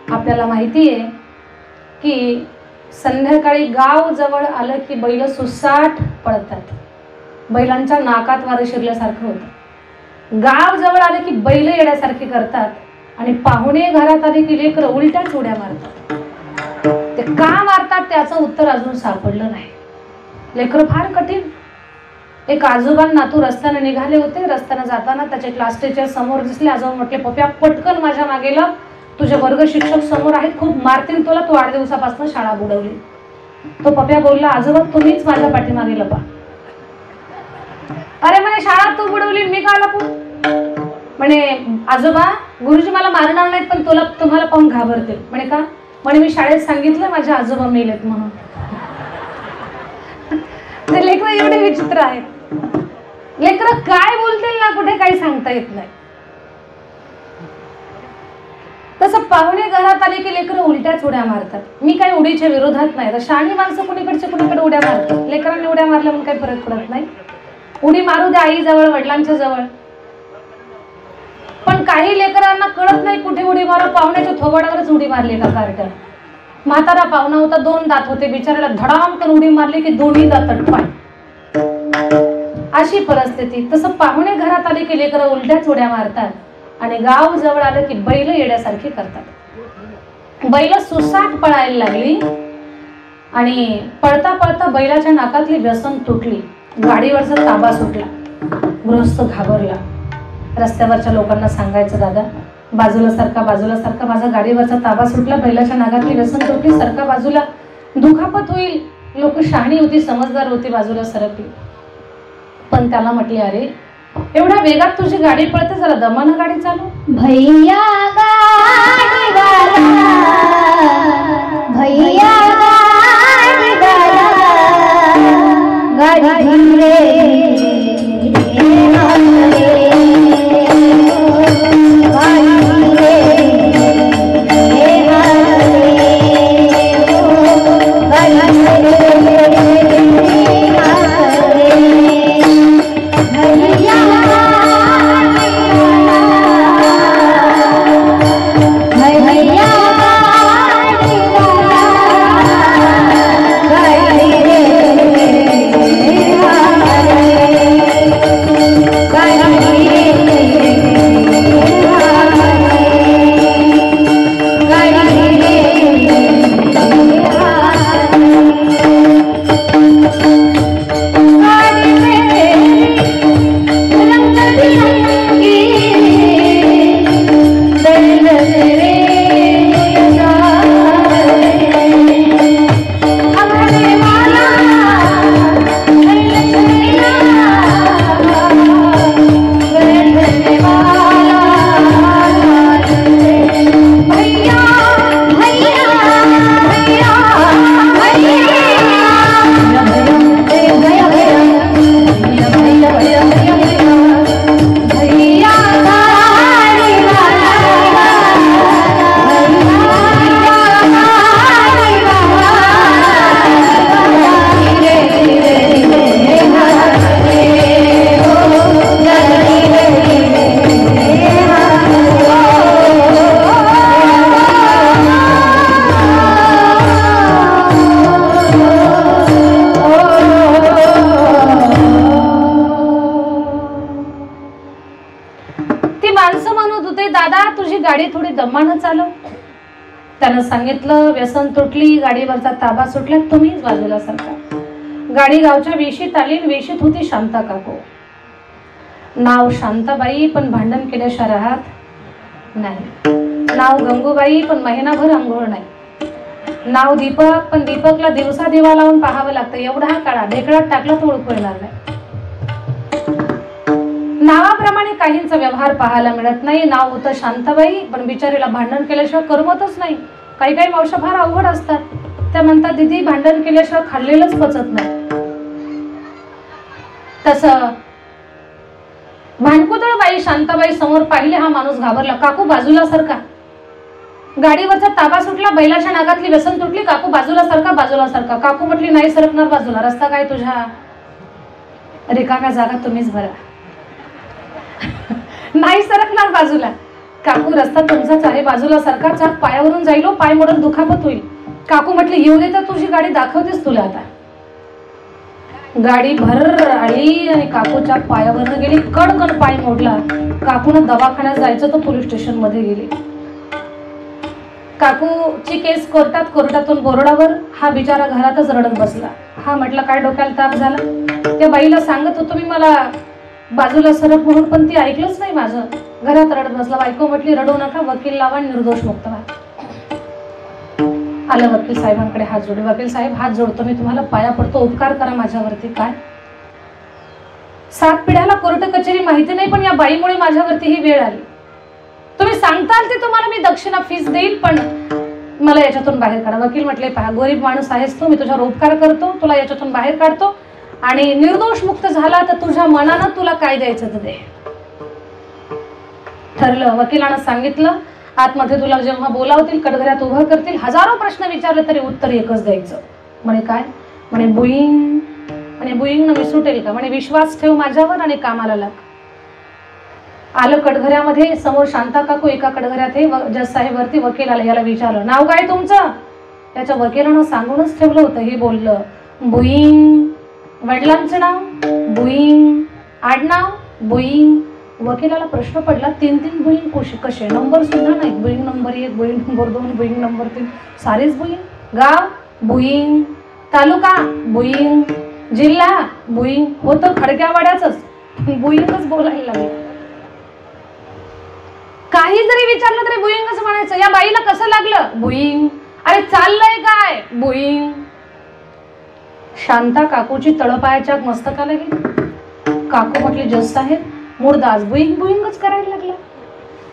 आपल्याला माहिती आहे की संध्याकाळी गाव जवळ आलं की बैल सुसाट पळतात. बैलांच्या नाकात वारं शिरल्यासारखं होतं. गाव जवळ आलं की बैल येण्यासारखे करतात आणि पाहुणे घरात आले की लेकरं उलट्याच उड्या मारतात. ते का मारतात त्याचं उत्तर अजून सापडलं नाही. लेकरं फार कठीण. एक आजोबा नातू रस्त्याने निघाले होते. रस्त्याने जाताना त्याचे क्लास टीचर समोर दिसले. आजोबा म्हटले, पप्या पटकन माझ्या मागे लाग, तुझे वर्ग शिक्षक समोर आहेत, खूप मारतील तुला, तू 8 दिवसापासून शाळा बुडवली. तो पप्या बोलला, आजोबा तुम्हीच माझ्या पाठीमागे लपा. अरे म्हणे, शाळा तू बुडवली, मी का लपू. म्हणे, आजोबा गुरुजी मला मारणार नाहीत, पण तुम्हाला पाहून घाबरते. म्हणे का. म्हणे मी शाळेत सांगितलं माझे आजोबा मेलेत म्हणून. ते लेकरं एवढे विचित्र आहेत. लेकरं काय बोलतील ना कुठे काही सांगता येत नाही. तसं पाहुणे घरात आले की लेकरं उलट्याच उड्या मारतात. मी काही उडीच्या विरोधात नाही. तर शहाणी माणसं कुणीकडे उड्या मारतात. लेकरांनी उड्या मारल्या म्हणून काही फरक पडत नाही. उडी मारू द्या आई जवळ, वडिलांच्या जवळ. पण काही लेकरांना कळत नाही कुठे उडी मारू. पाहुण्याच्या थोबाडावरच उडी मारली का कार्टन. म्हातारा पाहुणा होता, 2 दात होते, बिचाराला धडामकन उडी मारली की दोन्ही दात तटपाय. अशी परिस्थिती. तसं पाहुणे घरात आले की लेकरं उलट्याच उड्या मारतात आणि गाव जवळ आलं की बैल येड्यासारखी करतात. बैल सुसाट पळायला लागली आणि पळता पळता बैलाच्या नाकातली व्यसन तुटली. गाडीवरचा ताबा सुटला. गृहस्थ घाबरला. रस्त्यावरच्या लोकांना सांगायचं, दादा बाजूला सारखा, माझा गाडीवरचा ताबा सुटला, बैलाच्या नाकातली व्यसन तुटली, सारखा बाजूला, दुखापत होईल. लोक शहाणी होती, समजदार होती, बाजूला सरकली. पण त्याला म्हटले, अरे एवढ्या वेगात तुझी गाडी पळते, जरा दमानं गाडी चालव. भैया गाडीवाला, भैया गाडीवाला, गाडी धीरे गाडी थोडी दमानं चालव. त्यानं सांगितलं व्यसन तुटली, गाडीवरचा ताबा सुटला, तुम्हीच बाजूला सरका. गाडी गावच्या वेशीत आली. वेशीत होती शांता काकू. नाव शांताबाई पण भांडण केल्याशिवाय राहत नाही. नाव गंगूबाई पण महिनाभर अंघोळ नाही. नाव दीपक पण दीपकला दिवसा दिवा लावून पाहावं लागतं. एवढा काळा ढेकळात टाकला तर ओळखू येणार नाही. नावाप्रमाणे काहींचा व्यवहार पाहायला मिळत नाही. नाव होतं शांताबाई पण बिचारीला भांडण केल्याशिवाय करमतच नाही. काही काही मावशा फार अवघड असतात. त्या म्हणतात दीदी भांडण केल्याशिवाय खाल्लेलंच पचत नाही. तसं भांडकुदळ बाई शांताबाई समोर पाहिले. हा माणूस घाबरला. काकू बाजूला सरका. गाडीवरचा ताबा सुटला, बैलाच्या नागातली व्यसन तुटली. काकू बाजूला सरका, बाजूला सरका. काकू म्हटली नाही सरकणार बाजूला. रस्ता काय तुझ्या, रिकाम्या जागा तुम्हीच भरा. नाही सरकणार बाजूला. काकू रस्ता तुमचाच आहे, बाजूला सरका. चाक पायावरून जाईल, पाय मोडून दुखापत होईल. काकू म्हटली येऊ दे तर तुझी गाडी दाखवतेस तुला आता. गाडी भर आली आणि काकूच्या पायावरनं गेली. कडकन पाय मोडला. काकून दवाखान्यात जायचं तर पोलीस स्टेशन मध्ये गेली. काकूची केस कोर्टातून बोर्डावर. हा बिचारा घरातच रडत बसला. हा म्हटलं काय डोक्याला ताप झाला. त्या बाईला सांगत होतो मी मला बाजूला सरक म्हणून, पण ती ऐकलंच नाही माझं. घरात रडत बसला. बायको म्हटली रडू नका, वकील लावा, निर्दोष मुक्त व्हा. आलं वकील साहेबांकडे हात जोडले. वकील साहेब हात जोडतो मी तुम्हाला, पाया पडतो, उपकार करा माझ्यावरती. काय 7 पिढ्याला कोर्ट कचेरी माहिती नाही पण या बाईमुळे माझ्यावरती ही वेळ आली. तुम्ही सांगताल ते तुम्हाला मी दक्षिणा फीस देईल पण मला याच्यातून बाहेर काढा. वकील म्हटले पहा गरीब माणूस आहेस तू, मी तुझ्यावर उपकार करतो, तुला याच्यातून बाहेर काढतो आणि निर्दोष मुक्त झाला तर तुझ्या मनानं तुला काय द्यायचं तर दे. ठरलं. वकिलानं सांगितलं आतमध्ये तुला जेव्हा बोलावतील कटघऱ्यात उभं करतील, हजारो प्रश्न विचारले तरी उत्तर एकच द्यायचं. म्हणे काय? म्हणे बुईंग. म्हणे बुईंग मी सुटेल का? म्हणे विश्वास ठेव माझ्यावर आणि कामाला लाग. आलं कटघऱ्यामध्ये. समोर शांता काकू एका कटघऱ्यात हे. जज साहेब वरती. वकील आला. याला विचारलं नाव काय तुमचं? त्याच्या वकिलानं सांगूनच ठेवलं होतं. हे बोललं बुईंग. वडिलांचं नाव बुईंग, आडनाव बुईंग. वकिलाला प्रश्न पडला 3 बुईंग कसे? नंबर सुद्धा नाही. बुईंग नंबर 1, बुईंग नंबर 2, बुईंग नंबर 3, सारेच बुईंग. गाव बुईंग, तालुका बुईंग, जिल्हा बुईंग. होतं खडक्यावाड्याच, बुईंगच बोलायला लागले. काही जरी विचारलं तरी बुईंगच म्हणायचं. या बाईला कसं लागलं? बुईंग. अरे चाललंय काय? बुईंग. शांता काकूची तळपायाच्या मस्तकाला गेली. काकू म्हटली जज साहेब मुर्दास बुईंग बुईंगच करायला लागला.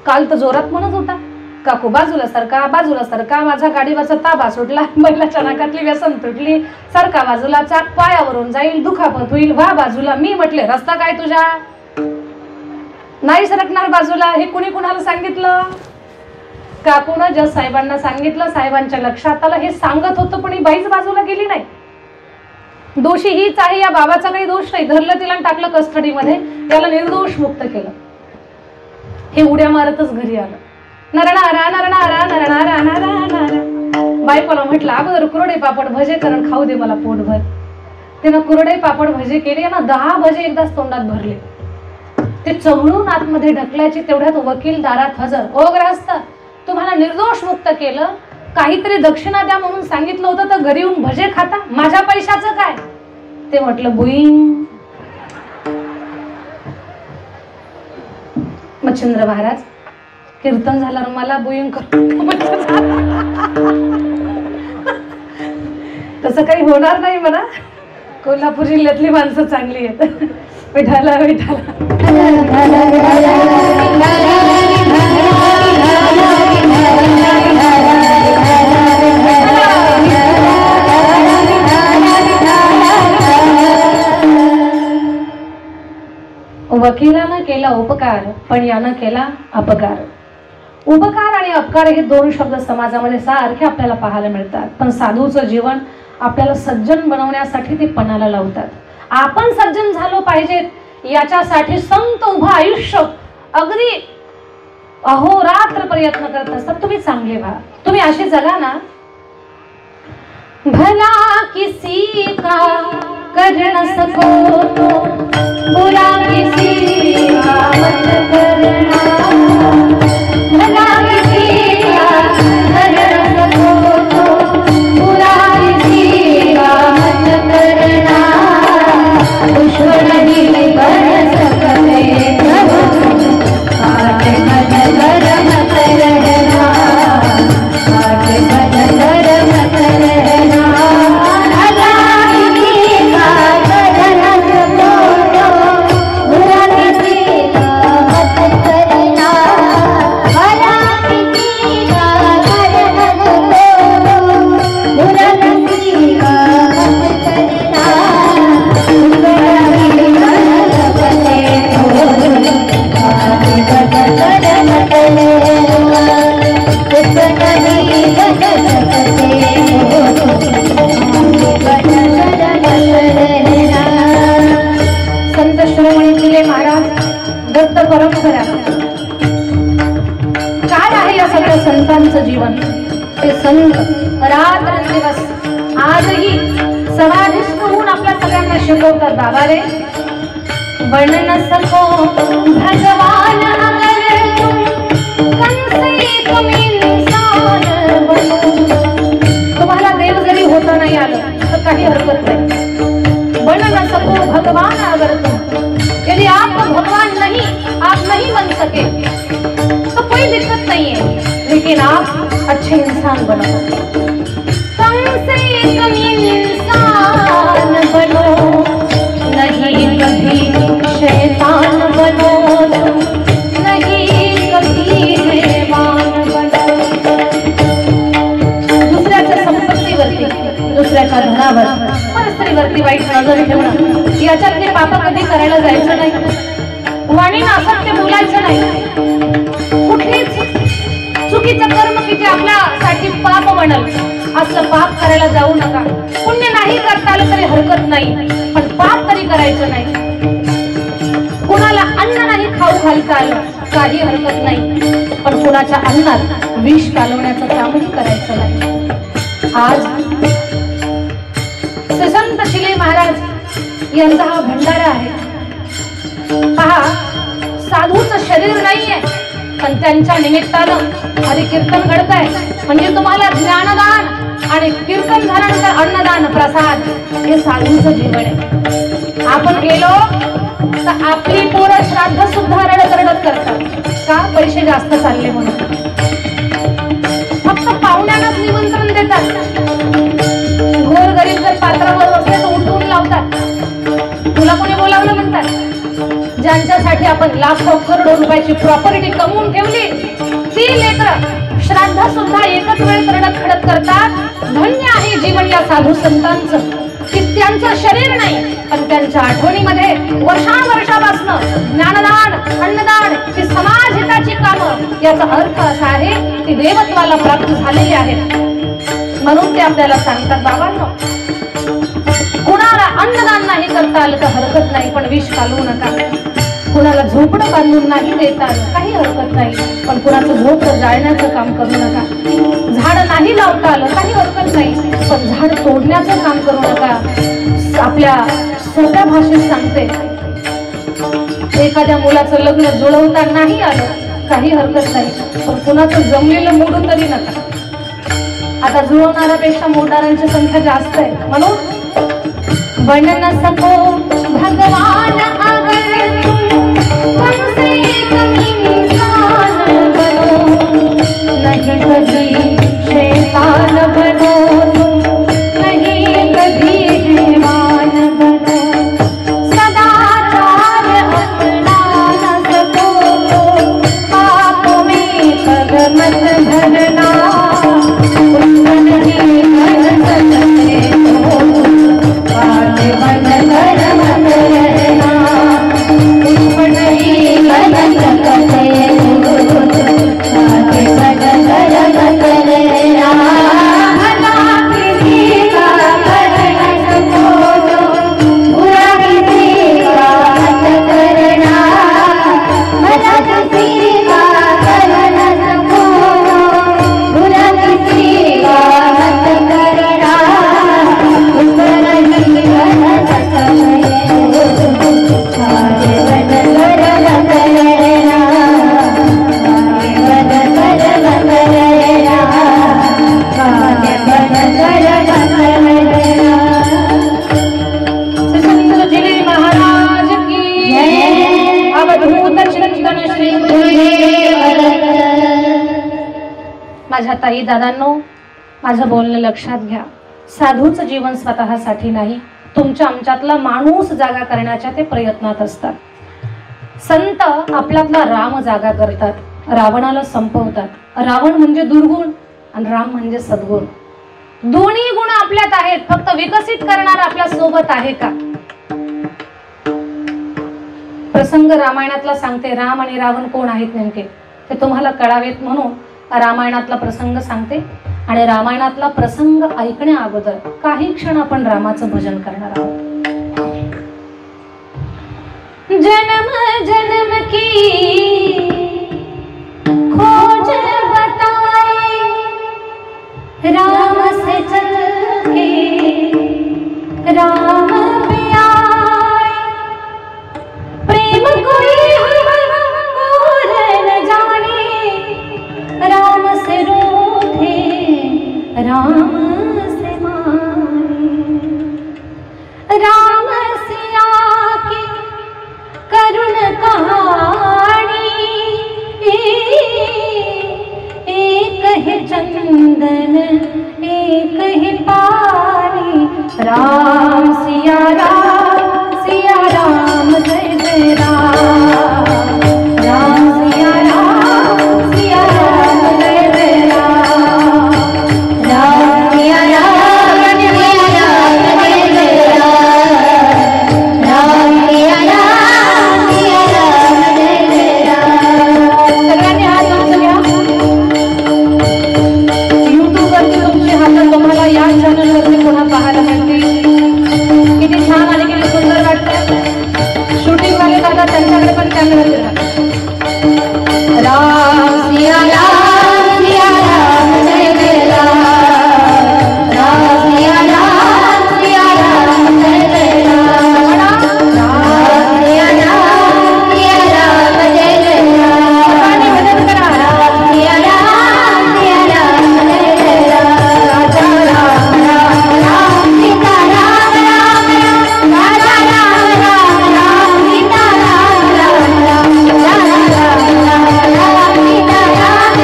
काल तर जोरात म्हणत होता काकू बाजूला सरका, बाजूला सरका, माझ्या गाडीवरचा ताबा सुटला, बैलाच्या नाकातली व्यसन तुटली, सरका बाजूला, चाक पायावरून जाईल, दुखापत होईल, व्हा बाजूला. मी म्हटले रस्ता काय तुझ्या, नाही सरकणार बाजूला. हे कुणी कुणाला सांगितलं? काकूनं जज साहेबांना सांगितलं. साहेबांच्या लक्षात आलं. हे सांगत होतं पण ही बाईच बाजूला गेली नाही. दोषी हीच आहे, या बाबाचा काही दोष नाही. धरलं तिला टाकलं कस्टडीमध्ये, त्याला निर्दोष मुक्त केलं. हे उड्या मारतच घरी आलं. नरणारा नरणारा नरणारा नरणारा. बायकोला म्हटलं अगोदर कुरडे पापड भजे करून खाऊ दे मला पोटभर. तिनं कुरडे पापड भजे केले ना. 10 भजे एकदाच तोंडात भरले. ते चवळून आतमध्ये ढकलायचे. तेवढ्यात वकील दारात हजर. ओ ग्रहस्थ, तुम्हाला निर्दोष मुक्त केलं, काहीतरी दक्षिणा द्या म्हणून सांगितलं होतं तर घरी येऊन भजे खाता, माझ्या पैशाचं काय? ते म्हटलं बुईंग. मच्छिंद्र महाराज कीर्तन झाल्यावर मला बुईंग तसं काही होणार नाही म्हणा. कोल्हापूर जिल्ह्यातली माणसं चांगली आहेत. विठाला विठाला. वकिलानं केला उपकार पण यानं केला अपकार. उपकार आणि अपकार हे 2 शब्द समाजामध्ये सारखे आपल्याला पाहायला मिळतात. पण साधूचं जीवन आपल्याला सज्जन बनवण्यासाठी ते पणाला लावतात. आपण सज्जन झालो पाहिजेत याच्यासाठी संत उभं आयुष्य अगदी अहोरात्र प्रयत्न करत असतात. तुम्ही चांगले व्हा, तुम्ही असे जगा ना. भला किसी का कर न सको तो बुरा किसी का मत करना. भला भक्तगण ते संत रात्रंदिवस आजही समाधिस्थ होऊन आपल्या सगळ्यांना शिकवतात. बाबा रे, बन न सको भगवान अगर कंसे तुम इंसान बनो. तुम्हाला देव जरी होता नाही आलं तर काही हरकत नाही. बन न सको भगवान अगर तुम, यदि आप भगवान नहीं, आप नहीं बन सके तो कोई दिक्कत नहीं है, लेकिन आप अच्छे इंसान बनो. कंसे तुम इंसान बनो, नहीं कभी शैतान बनो, नहीं कभी हैवान बनो. दुसऱ्याच्या संपत्तीवरती, दुसऱ्याच्या धनावर, परिस्थितीवरती वाईट नजर ठेवणं, याच्यातले पाप कधी करायला जायचं नाही. वाणीनं असत्य बोलायचं नाही. कुठलीच चुकीचं कर्म की जे आपल्यासाठी पाप बनल असलं पाप करायला जाऊ नका. पुण्य नाही करता आलं तरी हरकत नाही, पण पाप तरी करायचं नाही. कुणाला अन्न नाही खाऊ घालता आलं काही हरकत नाही, पण कुणाच्या अन्नात विष घालवण्याचं कामही करायचं नाही. आज संत शिले महाराज यांचा हा भंडारा आहे. पहा, साधूचं शरीर नाहीये, पण त्यांच्या निमित्तानं हरी कीर्तन घडतंय. म्हणजे तुम्हाला ज्ञानदान आणि कीर्तन झाल्यानंतर अन्नदान, प्रसाद, हे साधूचं जीवन आहे. आपण गेलो तर आपली पोरं श्राद्ध सुद्धा रडत करतात. का? पैसे जास्त चालले म्हणून. फक्त पाहुण्यांनाच निमंत्रण देतात. गोर गरीब जर पात्रावर बसले तर उठवून लावतात. तुला कोणी बोलावलं म्हणतात. ज्यांच्यासाठी आपण लाखो करोडो रुपयाची प्रॉपर्टी कमवून ठेवली, ती लेकरं श्राद्ध सुद्धा एकच वेळ रडत खडत करतात. धन्य आहे जीवन या साधू संतांचं, की त्यांचं शरीर नाही, पण त्यांच्या आठवणीमध्ये वर्षांवर्षापासून ज्ञानदान, अन्नदान ही समाज हिताची कामं, याचा अर्थ असा आहे की देवत्वाला प्राप्त झालेली आहेत. म्हणून ते आपल्याला सांगतात, बाबांनो, कुणाला अन्नदान नाही करता आलं तर हरकत नाही, पण विष घालवू नका. कुणाला झोपडं बांधून नाही देता आलं काही हरकत नाही, पण कुणाचं झोपडं जाळण्याचं काम करू नका. झाड नाही लावता आलं काही हरकत नाही, पण झाड तोडण्याचं काम करू नका. आपल्या सोप्या भाषेत सांगते, एखाद्या मुलाचं लग्न जुळवता नाही आलं काही हरकत नाही, पण कुणाचं जमलेलं मोडून तरी नका. आता जुळवणाऱ्यापेक्षा मोडणाऱ्यांची संख्या जास्त आहे. म्हणून बन न सको भगवान अगर कंसे तुम इंसान बनो, नहीं कभी शैतान बनो, नहीं कभी हैवान बनो. सदाचार अपना न सको पापों में पग मत भरना. माझ्या ताई दादांनो, माझं बोलणं लक्षात घ्या. साधूचं जीवन स्वतःसाठी नाही, तुमच्या आमच्यातला माणूस जागा करण्याच्या ते प्रयत्नात असतात. संत आपल्यातला राम जागा करतात, रावणाला संपवतात. रावण म्हणजे दुर्गुण आणि राम म्हणजे सद्गुण. दोन्ही गुण आपल्यात आहेत, फक्त विकसित करणार आपल्या सोबत आहे का? प्रसंग रामायणातला सांगते. राम आणि रावण कोण आहेत नेमके ते तुम्हाला कळावेत म्हणून रामायणातला प्रसंग सांगते. आणि रामायणातला प्रसंग ऐकण्या अगोदर काही क्षण आपण रामाचं भजन करणार आहोत. जन्म जन्म की खोज बताए राम प्यार प्रेम कोई और न जाने, राम से रूठे राम से माने, राम सिया की करुण कहानी, एक है चंदन एक है पानी, राम सिया राम जय जय राम, राम सिया राम जय जय राम, राम सिया राम जय जय राम, राम सिया राम जय जय राम। सगळ्यांनी हात उंच घ्या। यूट्यूबवरती तुमचे हात तुम्हाला या चॅनलवरती पुन्हा पाहायला मिळतील। किती छान आणि किती सुंदर वाटतं। शूटिंग वाले दादा त्यांच्याकडे पण कॅमेरा दिला। राम सिया राम जय जय राम, राम सिया राम जय जय राम, राम सिया राम जय जय राम। आणि भजन करा। राम सिया राम जय जय राम, राजा राम राम राम सीता राम राम राम, राजा राम राम राम सीता राम राम राम, राजा राम राम राम सीता राम राम राम,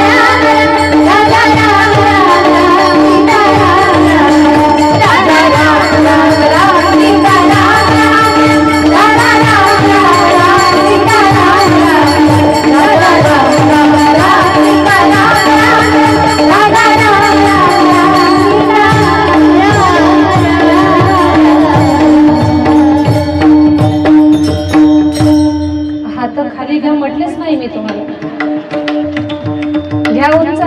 राजा राम राम राम सीता राम राम, राजा राम राम राम सीता राम राम, राजा राम राम राम सीता राम राम, राजा राम राम राम सीता राम राम, राजा राम राम राम सीता। हात खाली घ्या म्हटलेच नाही मी तुम्हाला। घ्या उंचा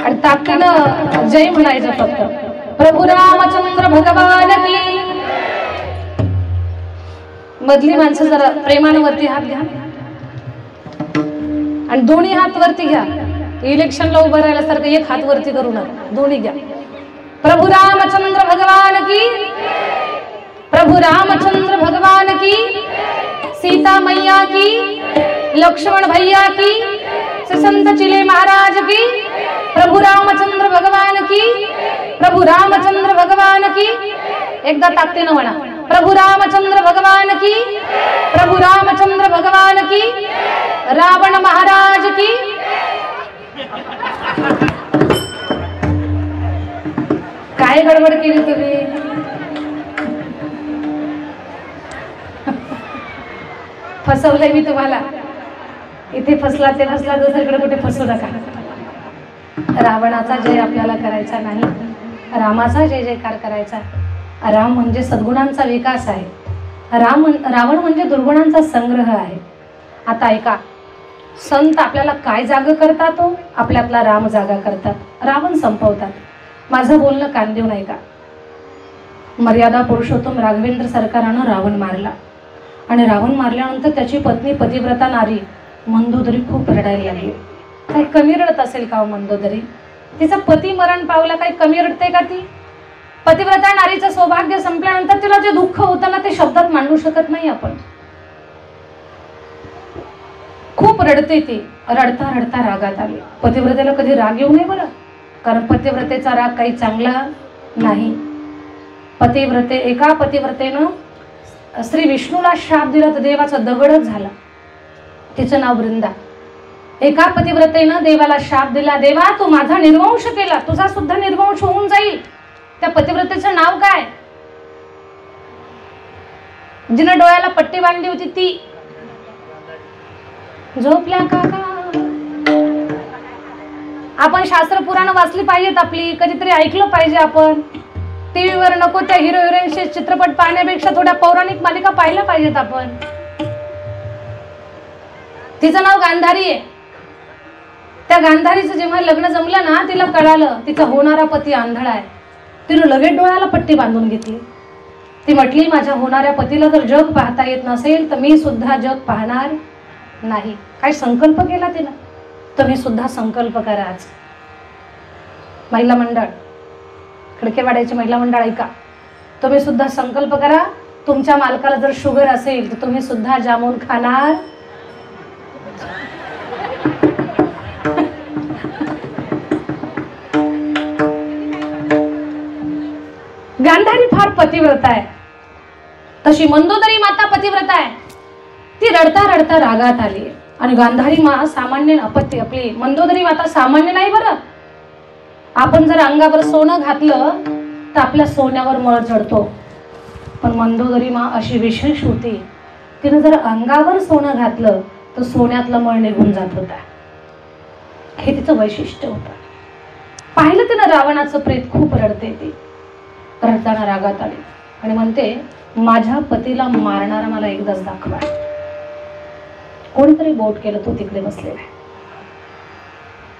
आणि ताकदीनं जय म्हणायचं फक्त। प्रभू रामचंद्र भगवान की। मधली माणसं जरा प्रेमानं वरती हात घ्या आणि दोन्ही हात वरती घ्या। इलेक्शनला उभं राहिल्यासारखं एक हात वरती करू नका, दोन्ही घ्या। प्रभू रामचंद्र भगवान की, प्रभू रामचंद्र भगवान की, सीता मैया की, लक्ष्मण भैया की, संत चिले महाराज की, प्रभु रामचंद्र भगवान की, प्रभु रामचंद्र भगवान की। एकदा ताकदीनं म्हणा। प्रभु रामचंद्र भगवान की, प्रभु रामचंद्र भगवान की, रावण महाराज की। काय गडबड केली तुम्ही? फसवलंय मी तुम्हाला। इथे फसला ते फसला, दुसरीकडे कुठे फसू नका। रावणाचा जय आपल्याला करायचा नाही, रामाचा जय जयकार करायचा। राम म्हणजे सद्गुणांचा विकास आहे। रावण म्हणजे दुर्गुणांचा संग्रह आहे। आता ऐका, संत आपल्याला काय जागा करतात? आपल्यातला राम जागा करतात, रावण संपवतात। माझं बोलणं कान देऊन ऐका। मर्यादा पुरुषोत्तम राघवेंद्र सरकारानं रावण मारला आणि रावण मारल्यानंतर त्याची पत्नी पतिव्रता नारी मंदोदरी खूप रडायला लागली। काही कमी रडत असेल का मंदोदरी? तिचा पती मरण पावला, काही कमी रडते का ती? पतिव्रता नारीचं सौभाग्य संपल्यानंतर तिला जे दुःख होतं ना ते शब्दात मांडू शकत नाही आपण। खूप रडते ती, रडता रडता रागात आली। पतिव्रतेला कधी राग येऊ नये बरं, कारण पतिव्रतेचा राग काही चांगला नाही। एका पतिव्रतेनं श्री विष्णूला शाप दिला तर देवाचा दगडच झाला। तिचं नाव वृंदा। एका पतिव्रतेनं देवाला शाप दिला, देवा तू माझा निर्वंश केला, तुझा सुद्धा निर्वंश होऊन जाईल। त्या पतिव्रतेचं नाव काय? जिनं डोळ्याला पट्टी बांधली होती ती। झोपल्या काका? आपण शास्त्र पुराण वाचली पाहिजेत, आपली कधीतरी ऐकलं पाहिजे आपण। टीव्हीवर नको त्या हिरो हिरोईनचे चित्रपट पाहण्यापेक्षा थोड्या पौराणिक मालिका पाहिल्या पाहिजेत आपण। तिचं नाव गांधारी आहे। त्या गांधारीचं जेव्हा लग्न जमलं ना, तिला कळालं तिचा होणारा पती आंधळा आहे। तिने लगेच डोळ्याला पट्टी बांधून घेतली। ती म्हटली, माझ्या होणाऱ्या पतीला जर जग पाहता येत नसेल तर मी सुद्धा जग पाहणार नाही। काय संकल्प केला तिला? तुम्ही सुद्धा संकल्प करा आज। महिला मंडळ, खडकेवाड्याचे महिला मंडळ ऐका, तुम्ही सुद्धा संकल्प करा, तुमच्या मालकाला जर शुगर असेल तर तुम्ही सुद्धा जामून खाणार. गांधारी फार पतिव्रत आहे, तशी मंदोदरी माता पतिव्रत आहे. ती रडता रडता रागात आली आणि गांधारी मा सामान्य अपत्य, आपली मंदोदरी माता सामान्य नाही बरं. आपण जर अंगावर सोनं घातलं तर आपल्या सोन्यावर मळ चढतो, पण मंदोदरी मा अशी विशेष होती, तिने जर अंगावर सोनं घातलं तर सोन्यातलं मळ निघून जात होता. हे तिचं वैशिष्ट्य होतं. पाहिलं तिनं रावणाचं प्रेत, खूप रडते ती. रडताना रागात आली आणि म्हणते, माझ्या पतीला मारणारा मला एकदाच दाखवा. कोणीतरी बोट केलं, तो तिकडे बसलेला.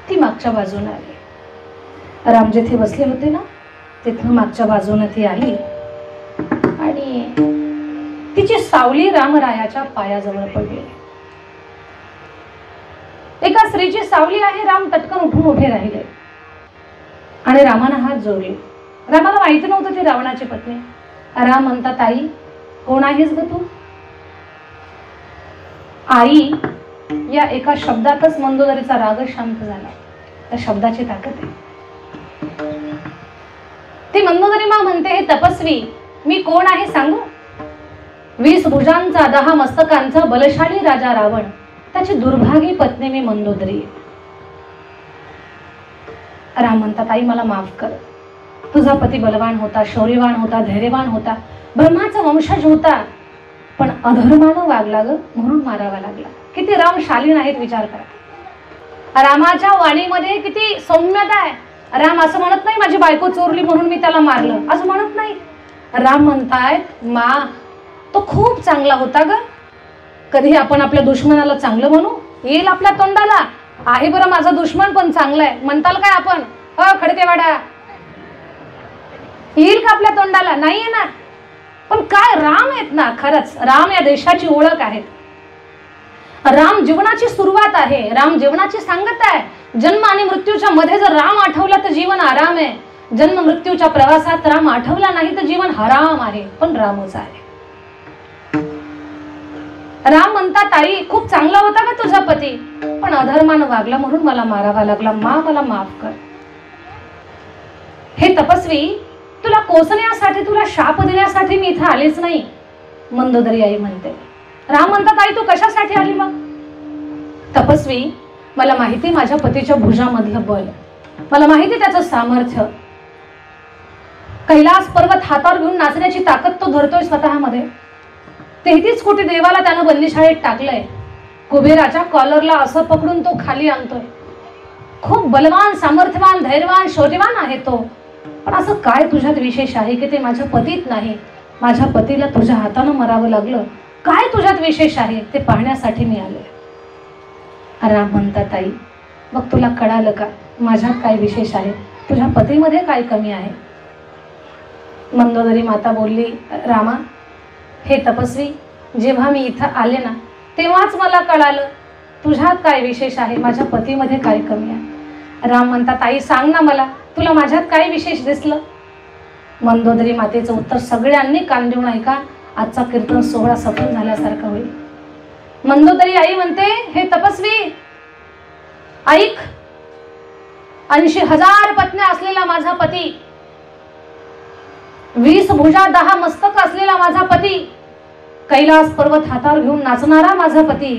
ती मागच्या बाजूने आली. राम जिथे बसले होते ना तिथून मागच्या बाजूने ती आली आणि तिची सावली रामरायाच्या पायाजवळ पडली. एका स्त्रीची सावली आहे. राम तटकन उठून उभे राहिले आणि रामाने हात जोडले. रामाला माहिती नव्हतं ती रावणाची पत्नी. राम म्हणतात, आई कोण आहेस ग तू? आई या एका शब्दातच मंदोदरीचा राग शांत झाला. त्या शब्दाची ताकद आहे. ती मंदोदरी मा म्हणते, हे तपस्वी, मी कोण आहे सांगू? 20 भुजांचा 10 मस्तकांचा बलशाली राजा रावण, त्याची दुर्भागी पत्नी मी मंदोदरी. राम म्हणतात, आई मला माफ कर. तुझा पती बलवान होता, शौर्यवान होता, धैर्यवान होता, ब्रह्माचा वंशज होता, पण अधर्मानं वागला ग, म्हणून मारावा लागला. किती राम शालीन आहेत विचार करा. रामाच्या वाणीमध्ये किती सौम्यता आहे. राम असं म्हणत नाही माझी बायको चोरली म्हणून मी त्याला मारलं, असं म्हणत नाही. राम म्हणतायत, मा तो खूप चांगला होता ग. कधी आपण आपल्या दुश्मनाला चांगलं म्हणू? येईल आपल्या तोंडाला. आहे बरं माझा दुश्मन पण चांगला आहे म्हणताल काय आपण? खडकेवाडा येईल का आपल्या तोंडाला? नाही येणार. पण काय राम आहेत ना, खरंच राम या देशाची ओळख आहे. राम जीवनाची सुरुवात आहे, राम जीवनाची सांगता आहे. जन्म आणि मृत्यूच्या मध्ये जर राम आठवला तर जीवन आराम आहे. जन्म मृत्यूच्या प्रवासात राम आठवला नाही तर जीवन हराम आहे. पण रामच आहे. राम म्हणतात, आई खूप चांगला होता का तुझा पती, पण अधर्मानं वागला म्हणून मला मारावा लागला. मला माफ कर. हे तपस्वी, तुला कोसण्यासाठी, तुला शाप देण्यासाठी मी इथे आलेच नाही. मंदोदरी आई म्हणते. राम म्हणतात, आई तू कशासाठी आली मग? तपस्वी, मला माहिती माझ्या पतीच्या भुजामधलं बल, मला माहिती त्याचं सामर्थ्य. कैलास पर्वत हातावर घेऊन नाचण्याची ताकद तो धरतोय स्वतःमध्ये. 33 कोटी देवाला त्यानं बंदिशाळेत टाकलंय. कुबेराच्या कॉलरला असं पकडून तो खाली आणतोय. खूप बलवान, सामर्थ्यवान, धैर्यवान, शौर्यवान आहे तो. पण असं काय तुझ्यात विशेष आहे की ते माझ्या पतीत नाही? माझ्या पतीला तुझ्या हातानं मरावं लागलं. काय तुझ्यात विशेष आहे ते पाहण्यासाठी मी आले. राम म्हणतात, आई मग तुला कळालं का माझ्यात काय विशेष आहे? तुझ्या पतीमध्ये काय कमी आहे? मंदोदरी माता बोलली, रामा हे तपस्वी, जेव्हा मी इथं आले ना तेव्हाच मला कळालं तुझ्यात काय विशेष आहे, माझ्या पतीमध्ये काय कमी आहे. राम म्हणतात, आई सांग ना मला, तुला माझ्यात काय विशेष दिसलं? मंदोदरी मातेचं उत्तर सगळ्यांनी कान देऊन ऐका, आजचा कीर्तन सोहळा सफल झाल्यासारखा होईल. मंदोदरी आई म्हणते, हे तपस्वी ऐक, 80,000 पत्न्या असलेला माझा पती, 20 भुजा 10 मस्तक असलेला माझा पती, कैलास पर्वत हातावर घेऊन नाचणारा माझा पती,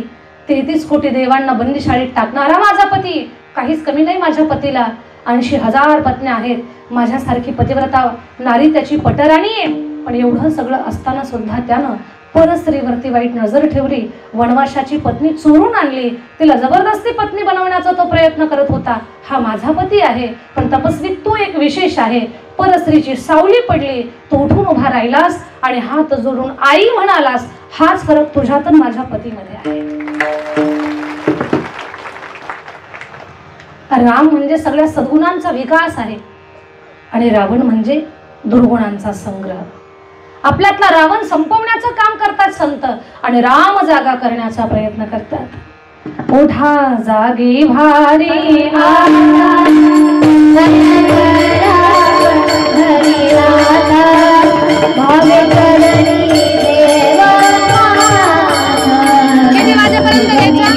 33 कोटी देवांना बंदिशाळीत टाकणारा माझा पती, काहीच कमी नाही माझ्या पतीला. 80,000 पत्न्या आहेत. माझ्यासारखी पतिव्रता नारी त्याची पटराणी आहे. पण एवढं सगळं असताना सुद्धा त्यानं परस्त्रीवरती वाईट नजर ठेवली. वनवासाची पत्नी चोरून आणली, तिला जबरदस्ती पत्नी बनवण्याचा तो प्रयत्न करत होता. हा माझा पती आहे. पण तपस्वी तू एक विशेष आहे. परस्त्रीची सावली पडली, तू उठून उभा राहिलास आणि हात जोडून आई म्हणालास. हाच फरक तुझ्यात आणि माझ्या पतीमध्ये आहे. राम म्हणजे सगळ्या सद्गुणांचा विकास आहे आणि रावण म्हणजे दुर्गुणांचा संग्रह. आपल्यातला रावण संपवण्याचं काम करतात संत आणि राम जागा करण्याचा प्रयत्न करतात. ओढा जागी भारी आला भावे करणी देवा किती वाजेपर्यंत घ्यायचं?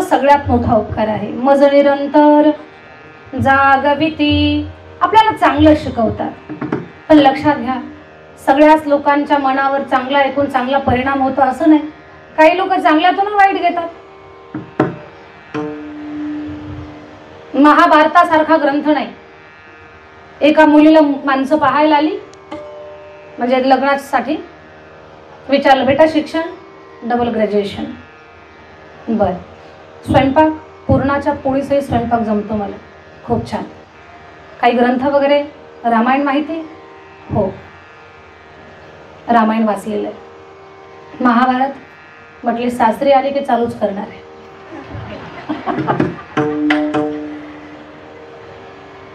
सगळ्यात मोठा उपकार आहे. मज निरंतर जागविती आपल्याला चांगलं शिकवतात. पण लक्षात घ्या, सगळ्याच लोकांच्या मनावर चांगला ऐकून चांगला परिणाम होतो असं नाही. काही लोक चांगल्यातून वाईट घेतात. महाभारतासारखा ग्रंथ नाही. एका मुलीला माणसं पाहायला आली, म्हणजे लग्नासाठी विचारलं, बेटा शिक्षण? Double graduation. बर. स्वयंपाक? पूर्णाच्या पोळीसही स्वयंपाक जमतो मला. खूप छान. काही ग्रंथ वगैरे? रामायण माहिती? हो, रामायण वाचलेलं आहे. महाभारत? म्हटले सासरी आली की चालूच करणार आहे.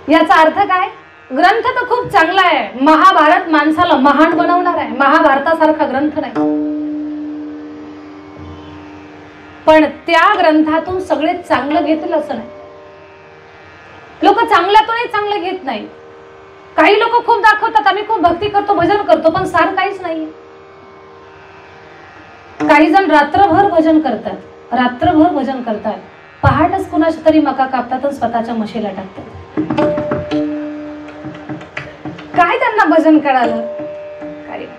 याचा अर्थ काय? ग्रंथ तर खूप चांगला आहे. महाभारत माणसाला महान बनवणार आहे. महाभारतासारखा ग्रंथ नाही. पण त्या ग्रंथातून सगळे चांगलं घेतील असं नाही. लोक चांगल्यातूनही चांगलं घेत नाही. काही लोक खूप दाखवतात आम्ही खूप भक्ती करतो, भजन करतो, पण सार काहीच नाही. काही जण रात्रभर भजन करतात, रात्रभर भजन करतात, पहाटच कुणाच्या तरी मका कापतात आणि स्वतःच्या म्हशीला टाकतात. काय त्यांना भजन कळालं? काही नाही.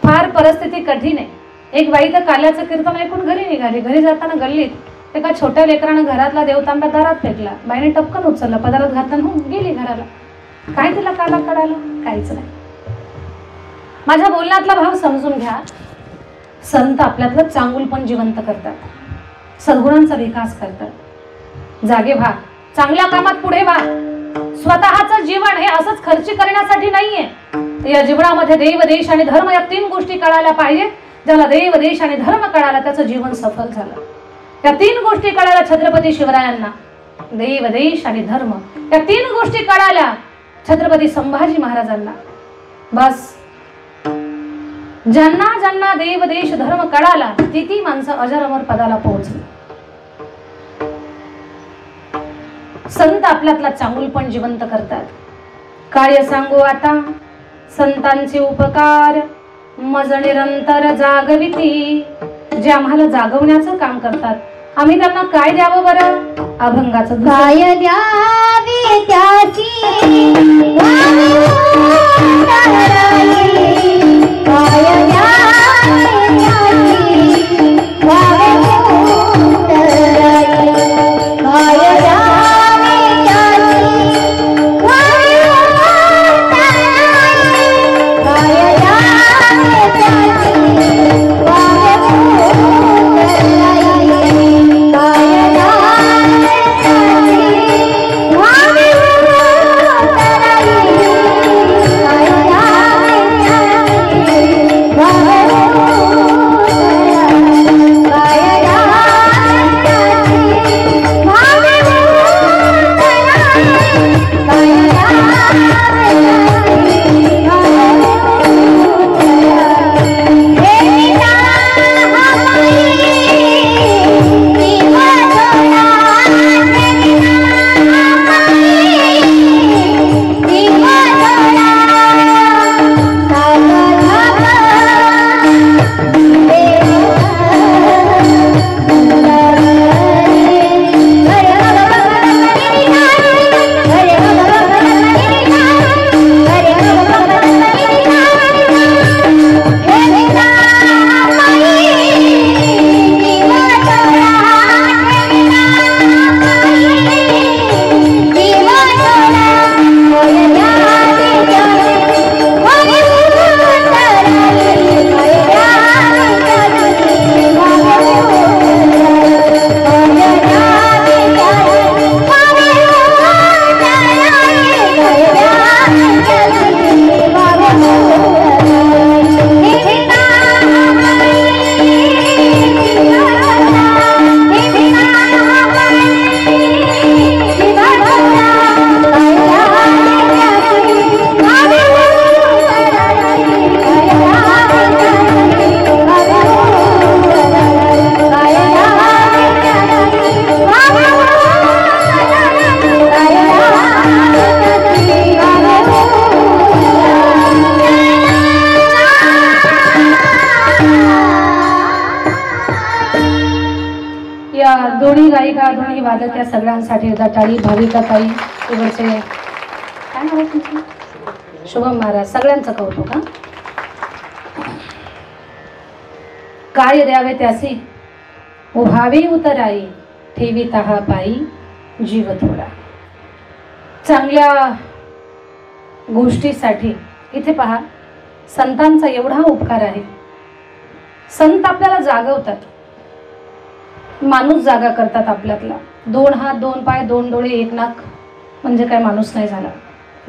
फार परिस्थिती कठीण आहे. एक बाई तर काल्याचं कीर्तन ऐकून घरी निघाली. घरी जाताना गल्लीत एका छोट्या लेकरानं घरातला देवतांबा दारात फेकला. बाईने टपकन उचलला, पदारात घातला, गेली घराला. काय तिला काला कळालं? काहीच नाही. माझ्या बोलण्यातला भाव समजून घ्या. संत आपल्यातलं चांगुलपण जिवंत करतात, सद्गुणांचा विकास करतात. जागे व्हा, चांगल्या कामात पुढे व्हा. स्वतःचं जीवन हे असंच खर्ची करण्यासाठी नाहीये. या जीवनामध्ये देव, देश आणि धर्म या तीन गोष्टी कळायला पाहिजेत. ज्याला देव, देश आणि धर्म कळाला त्याचं जीवन सफल झालं. या तीन गोष्टी कळाल्या छत्रपती शिवरायांना. देव, देश आणि धर्म या तीन गोष्टी कळाल्या छत्रपती संभाजी महाराजांना. बस ज्यांना ज्यांना देव, देश, धर्म कळाला ती माणसं अजर अमर पदाला पोहोचली. संत आपल्यातला चांगुलपण जिवंत करतात. काय सांगू आता संतांचे उपकार. मज निरंतर जागविती, जे आम्हाला जागवण्याचं काम करतात. आम्ही त्यांना काय द्यावं बरं? अभंगाचं काय द्यावे त्याची दोन्ही गायिका दोन्ही वादक या सगळ्यांसाठी एकदा टाळी. भाविका ताई इकडचे काय नाव आहे तुमचं? शुभम महाराज. सगळ्यांचं कौतुक. हा काय द्यावे त्यासी उभावी उतराई ठेवी तहा पायी जीव थोडा. चांगल्या गोष्टीसाठी इथे पहा संतांचा एवढा उपकार आहे. संत आपल्याला जागवतात, माणूस जागा करतात आपल्यातला. 2 हात 2 पाय 2 डोळे 1 नाक म्हणजे काय माणूस नाही झाला.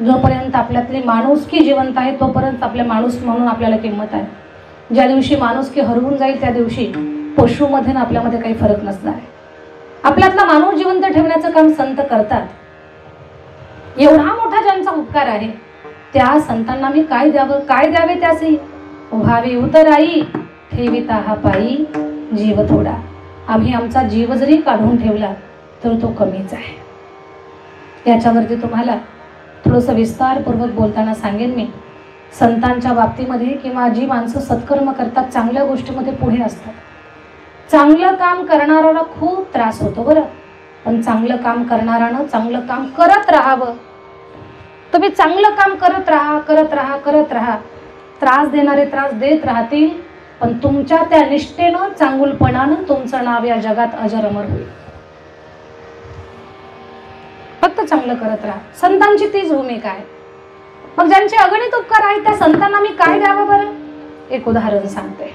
जोपर्यंत आपल्यातली माणुसकी जिवंत आहे तोपर्यंत आपल्या माणूस म्हणून आपल्याला किंमत आहे. ज्या दिवशी माणुसकी हरवून जाईल त्या दिवशी पशुमध्ये आपल्यामध्ये काही फरक नसणार आहे. आपल्यातला माणूस जिवंत ठेवण्याचं काम संत करतात. एवढा मोठा ज्यांचा उपकार आहे त्या संतांना मी काय द्यावं, काय द्यावे त्यासी उभावी उतराई ठेविता हा पायी जीव थोडा. आम्ही आमचा जीव जरी काढून ठेवला तर तो कमीच आहे. याच्यावरती तुम्हाला थोडंसं विस्तारपूर्वक बोलताना सांगेन मी. संतांच्या बाबतीमध्ये किंवा जी माणसं सत्कर्म करतात, चांगल्या गोष्टीमध्ये पुढे असतात. चांगलं काम करणाऱ्याला खूप त्रास होतो बरं, पण चांगलं काम करणाऱ्यानं चांगलं काम करत राहावं. तुम्ही चांगलं काम करत राहा करत राहा करत राहा. त्रास देणारे त्रास देत राहतील, पण तुमच्या त्या निष्ठेनं चांगुलपणानं तुमचं नाव या जगात अजर अमर होईल. फक्त चांगलं करत राहा. संतांची तीच भूमिका आहे. मग ज्यांचे अगणित उपकार आहेत त्या संतांना मी काय द्यावं बरं? एक उदाहरण सांगते.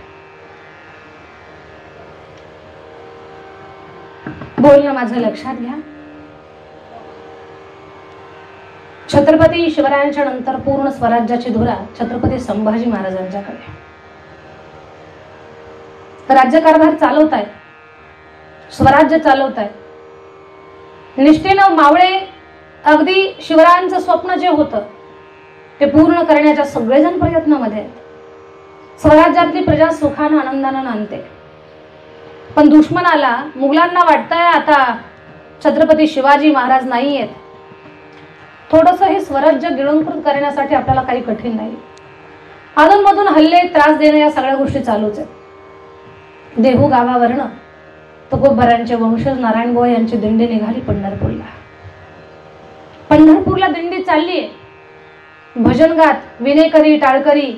बोलणं माझं लक्षात घ्या. छत्रपती शिवरायांच्या नंतर पूर्ण स्वराज्याची धुरा छत्रपती संभाजी महाराजांच्याकडे. राज्यकारभार चालवताय, स्वराज्य चालवताय. निष्ठेनं मावळे अगदी शिवरायांचं स्वप्न जे होतं ते पूर्ण करण्याच्या सगळेजण प्रयत्नामध्ये आहेत. स्वराज्यातली प्रजा सुखानं आनंदानं नांदते. पण दुश्मनाला मुघलांना वाटतंय आता छत्रपती शिवाजी महाराज नाही आहेत, थोडंसं हे स्वराज्य गिळंकृत करण्यासाठी आपल्याला काही कठीण नाही. अधूनमधून हल्ले त्रास देणं या सगळ्या गोष्टी चालूच आहेत. देहू गावावरनं तुकोबारांचे वंशज नारायण गोळ यांची दिंडी निघाली पंढरपूरला. पंढरपूरला दिंडी चाललीये. भजनगात विनेकरी टाळकरी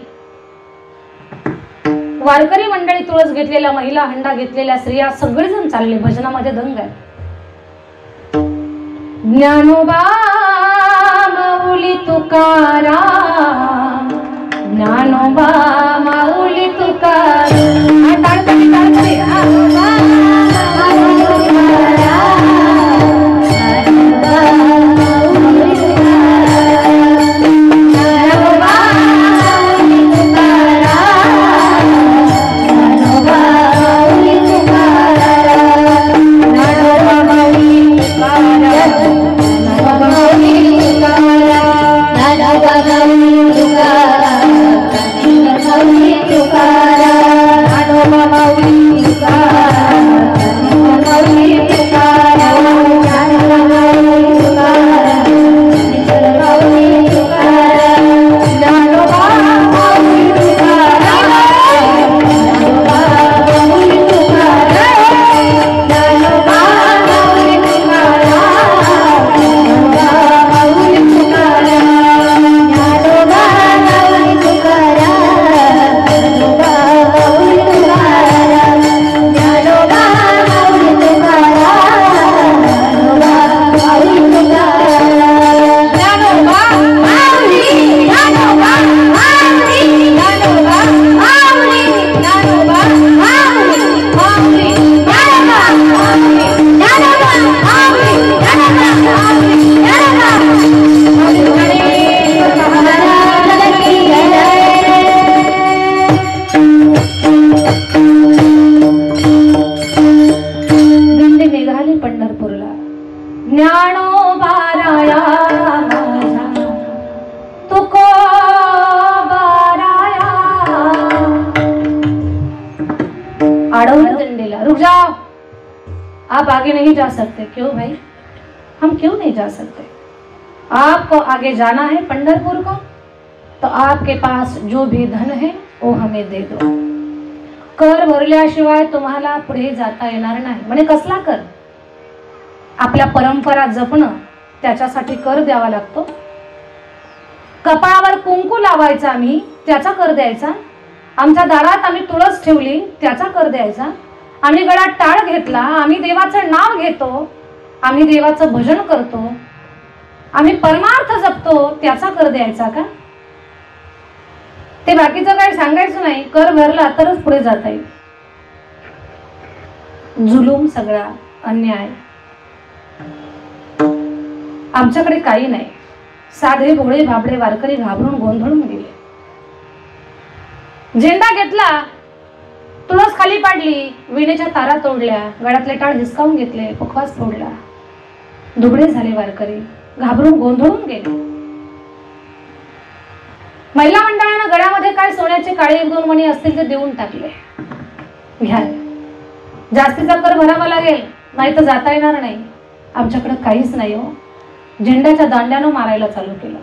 वारकरी मंडळी, तुळस घेतलेल्या महिला, हंडा घेतलेल्या स्त्रिया सगळेजण चालले. भजनामध्ये दंग आहे. ज्ञानोबा माऊली तुकाराम, ज्ञानोबा माऊली तुकाराम. टाळकरी टाळकरी आप आगे नहीं जा सकते। क्यों भाई, हम क्यों नहीं जा सकते? आपको आगे जाना है पंढरपुर को, तो आपके पास जो भी धन है वो हमें दे दो. कर भरल्याशिवाय तुम्हाला पुढे जाता येणार नाही. म्हणजे कसला कर? आपल्या परंपरा जपणं त्याच्यासाठी कर द्यावा लागतो. कपाळावर कुंकू लावायचा आम्ही त्याचा कर द्यायचा. आमच्या दारात आम्ही तुळस ठेवली त्याचा कर द्यायचा. आम्ही गळ्यात टाळ घेतला, आम्ही देवाचं नाव घेतो, आम्ही देवाचं भजन करतो, आम्ही परमार्थ जपतो त्याचा कर द्यायचा का? ते बाकीचं काही सांगायचं नाही. कर भरला तरच पुढे जाता येईल. जुलूम सगळा अन्याय. आमच्याकडे काही नाही. साधे भोळे बाबडे वारकरी घाबरून गोंधळून गेले. झेंडा घेतला, तुळस खाली पाडली, विणेच्या तारा तोडल्या, गळ्यातले टाळ हिसकावून घेतले, पखवास फोडला. दुबळे झाले वारकरी, घाबरून गोंधळून गेले. महिला मंडळानं गळ्यामध्ये काय सोन्याचे काळे 1-2 मणी असतील ते देऊन टाकले. घ्या, जास्तीचा कर भरावा लागेल, नाही तर जाता येणार नाही. आमच्याकडे काहीच नाही हो. झेंड्याच्या दांड्यानं मारायला चालू केलं.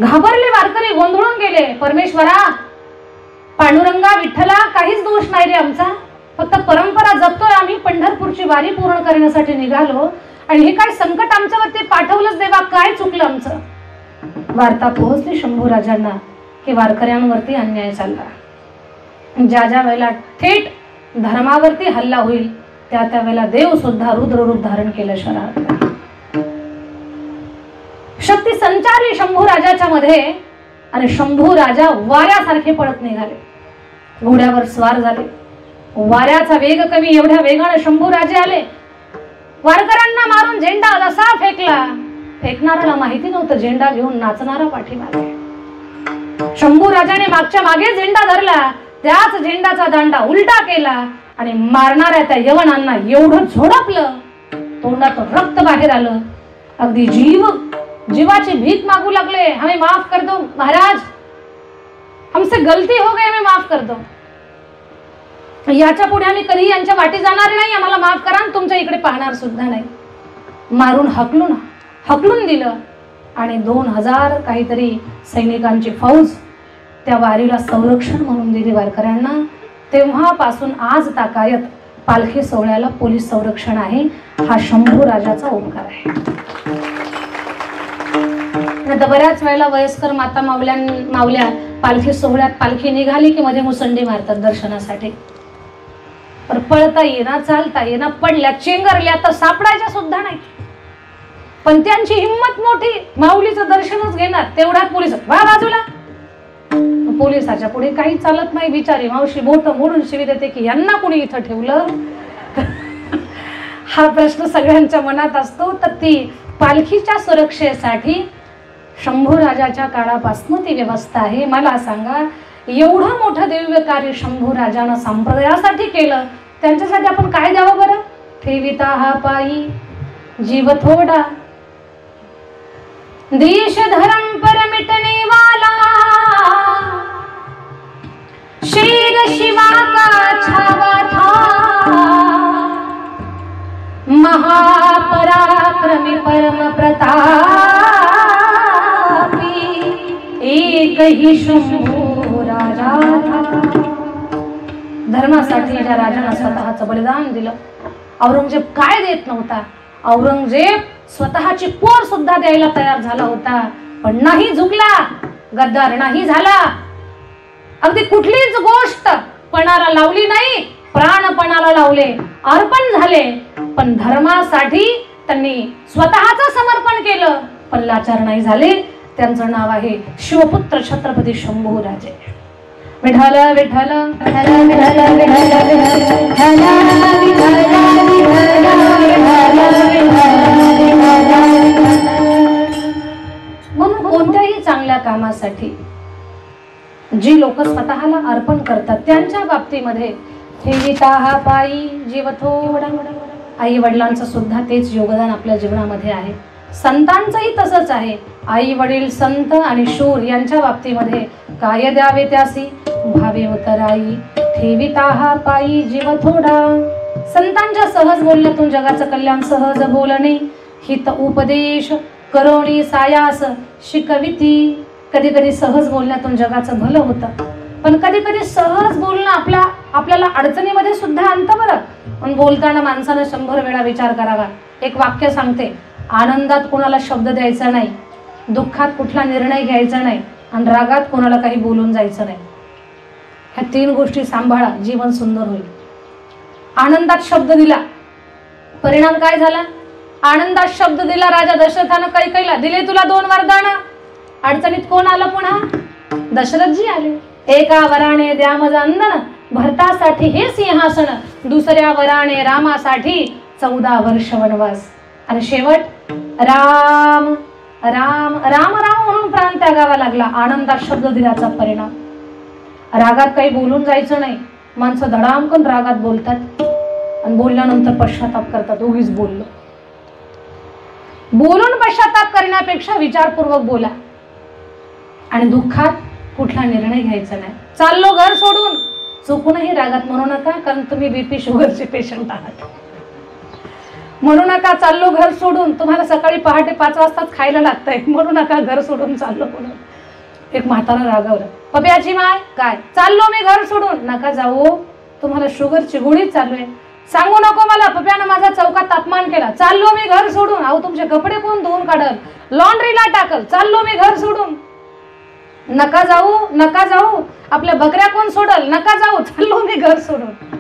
घाबरले वारकरी, गोंधळून गेले. परमेश्वरा, पांडुरंगा, विठ्ठला, काहीच दोष नाही रे आमचा. फक्त परंपरा जपतोय आम्ही. पंढरपूरची वारी पूर्ण करण्यासाठी निघालो आणि हे काय संकट आमच्यावरती पाठवलंच देवा. काय चुकलं आमचं? वार्ता पोहोचली शंभूराजांना की वारकऱ्यांवरती अन्याय चालला. ज्या ज्या वेळेला थेट धर्मावरती हल्ला होईल त्या त्या वेळेला देव सुद्धा रुद्र रूप धारण केलं शहरात. शक्ती संचारली शंभूराजाच्या मध्ये आणि शंभूराजा वाऱ्यासारखे पळत निघाले. घोड्यावर स्वार झाले. वाऱ्याचा वेग कमी, एवढ्या वेगाने शंभूराजे आले. वारकऱ्यांना मारून झेंडा असा फेकला. फेकणाऱ्याला माहिती नव्हतं झेंडा घेऊन नाचणारा पाठीमागे. शंभूराजाने मागच्या मागे झेंडा धरला. त्याच झेंडाचा दांडा उलटा केला आणि मारणाऱ्या त्या यवनांना एवढं झोडपलं, तोंडातून रक्त बाहेर आलं. अगदी जीवाची भीक मागू लागले. हमें माफ कर दो महाराज, हमसे गलती हो गई, हमें माफ कर दो. याच्या पुढे आम्ही कधी यांच्या वाटी जाणार नाही, आम्हाला माफ करा, तुमच्या इकडे पाहणार सुद्धा नाही. मारून हकलून दिलं आणि 2000 काहीतरी सैनिकांची फौज त्या वारीला संरक्षण म्हणून दिली वारकऱ्यांना. तेव्हापासून आज ताकायत पालखी सोहळ्याला पोलीस संरक्षण आहे. हा शंभूराजाचा उपकार आहे. आता बऱ्याच वेळेला वयस्कर माता मावल्या पालखी सोहळ्यात पालखी निघाली की मध्ये मुसंडी मारतात दर्शनासाठी. पण पळता येईना, चालता येईना, पडल्या, चेंगरल्या तर सापडायच्या सुद्धा नाही. पण त्यांची हिंमत मोठी. माऊलीचं दर्शनच घेणार तेवढ्यात पोलीस वा बाजूला. पोलिसाच्या पुढे काही चालत नाही. बिचारी मावशी बोट मोडून शिवी देते की यांना कुणी इथं ठेवलं. हा प्रश्न सगळ्यांच्या मनात असतो. तर ती पालखीच्या सुरक्षेसाठी शंभूराजाच्या काळापासून ती व्यवस्था आहे. मला सांगा, एवढं मोठं दिव्य कार्य शंभूराजानं संप्रदायासाठी केलं, त्यांच्यासाठी आपण काय द्यावं बरं? ठेविता हा पायी जीव थोडा, देश धर्म पर मिटने वाला, शेर शिवा का छावा था, महापराक्रमी परम प्रतापी, एक ही शंभू राजा था. धर्मासाठी ज्या राजानं स्वतःचं बलिदान दिलं. औरंगजेब काय देत नव्हता. औरंगजेब स्वतःची पोर सुद्धा द्यायला तयार झाला होता, पण नाही झुकला, गद्दार नाही झाला. अगदी कुठलीच गोष्ट पणाला लावली नाही, प्राणपणाला लावले, अर्पण झाले. पण धर्मासाठी त्यांनी स्वतःचं समर्पण केलं, पण लाचार नाही झाले. त्यांचं नाव आहे शिवपुत्र छत्रपती शंभूराजे. विठ्ठल विठ्ठल म्हणून कोणत्याही चांगल्या कामासाठी जी लोक स्वतःला अर्पण करतात त्यांच्या बाबतीमध्ये ठेविता हा पायी जीव थोडा. आई वडिलांचं सुद्धा तेच योगदान आपल्या जीवनामध्ये आहे. संतांचंही तसंच आहे. आई वडील संत आणि शूर यांच्या बाबतीमध्ये काय द्यावे त्यासी भावे उतराई, ठेविता हा पायी जीव थोडा. संतांच्या सहज बोलण्यातून जगाचं कल्याण सहज बोलणे, हित उपदेश करोणी सायास शिकविती. कधी कधी सहज बोलण्यातून जगाचं भलं होतं. पण कधी कधी सहज बोलणं आपल्याला अडचणीमध्ये सुद्धा आणतं बरं. पण बोलताना माणसानं 100 वेळा विचार करावा. एक वाक्य सांगते, आनंदात कोणाला शब्द द्यायचा नाही, दुःखात कुठला निर्णय घ्यायचा नाही, आणि रागात कोणाला काही बोलून जायचं नाही. ह्या 3 गोष्टी सांभाळा, जीवन सुंदर होईल. आनंदात शब्द दिला, परिणाम काय झाला? आनंदात शब्द दिला राजा दशरथानं कैकेयीला, दिले तुला 2 वरदान. अडचणीत कोण आलं? पुन्हा दशरथजी आले. एका वराने द्या मज अंदन, भरतासाठी हे सिंहासन, दुसऱ्या वराने रामासाठी 14 वर्ष वनवास. आणि शेवट राम राम राम राम म्हणून प्राण त्यागावा लागला. आनंदात शब्द दिल्याचा परिणाम. रागात काही बोलून जायचं नाही. माणसं धडामकन रागात बोलतात आणि बोलल्यानंतर पश्चाताप करतात. उगीच बोललो. बोलून पश्चाताप करण्यापेक्षा विचारपूर्वक बोला. आणि दुःखात कुठला निर्णय घ्यायचा नाही. चाललो घर सोडून, चुकूनही रागात म्हणू नका, कारण तुम्ही बीपी शुगरचे पेशंट आहात. म्हणू नका चाललो घर सोडून, तुम्हाला सकाळी पहाटे 5 वाजताच खायला लागतंय, म्हणू नका घर सोडून चाललो म्हणून. एक म्हातारा रागावलं, पप्याची माय काय, चाललो मी घर सोडून. नका जाऊ, तुम्हाला शुगरची गोळी चालू आहे. सांगू नको मला, पप्यानं माझा चौकात अपमान केला, चाललो मी घर सोडून. अहो तुमचे कपडे कोण धुवून काढल, लॉन्ड्रीला टाकल, चाललो मी घर सोडून. नका जाऊ, नका जाऊ, आपल्या बकऱ्या कोण सोडल, नका जाऊ, चाललो मी घर सोडून.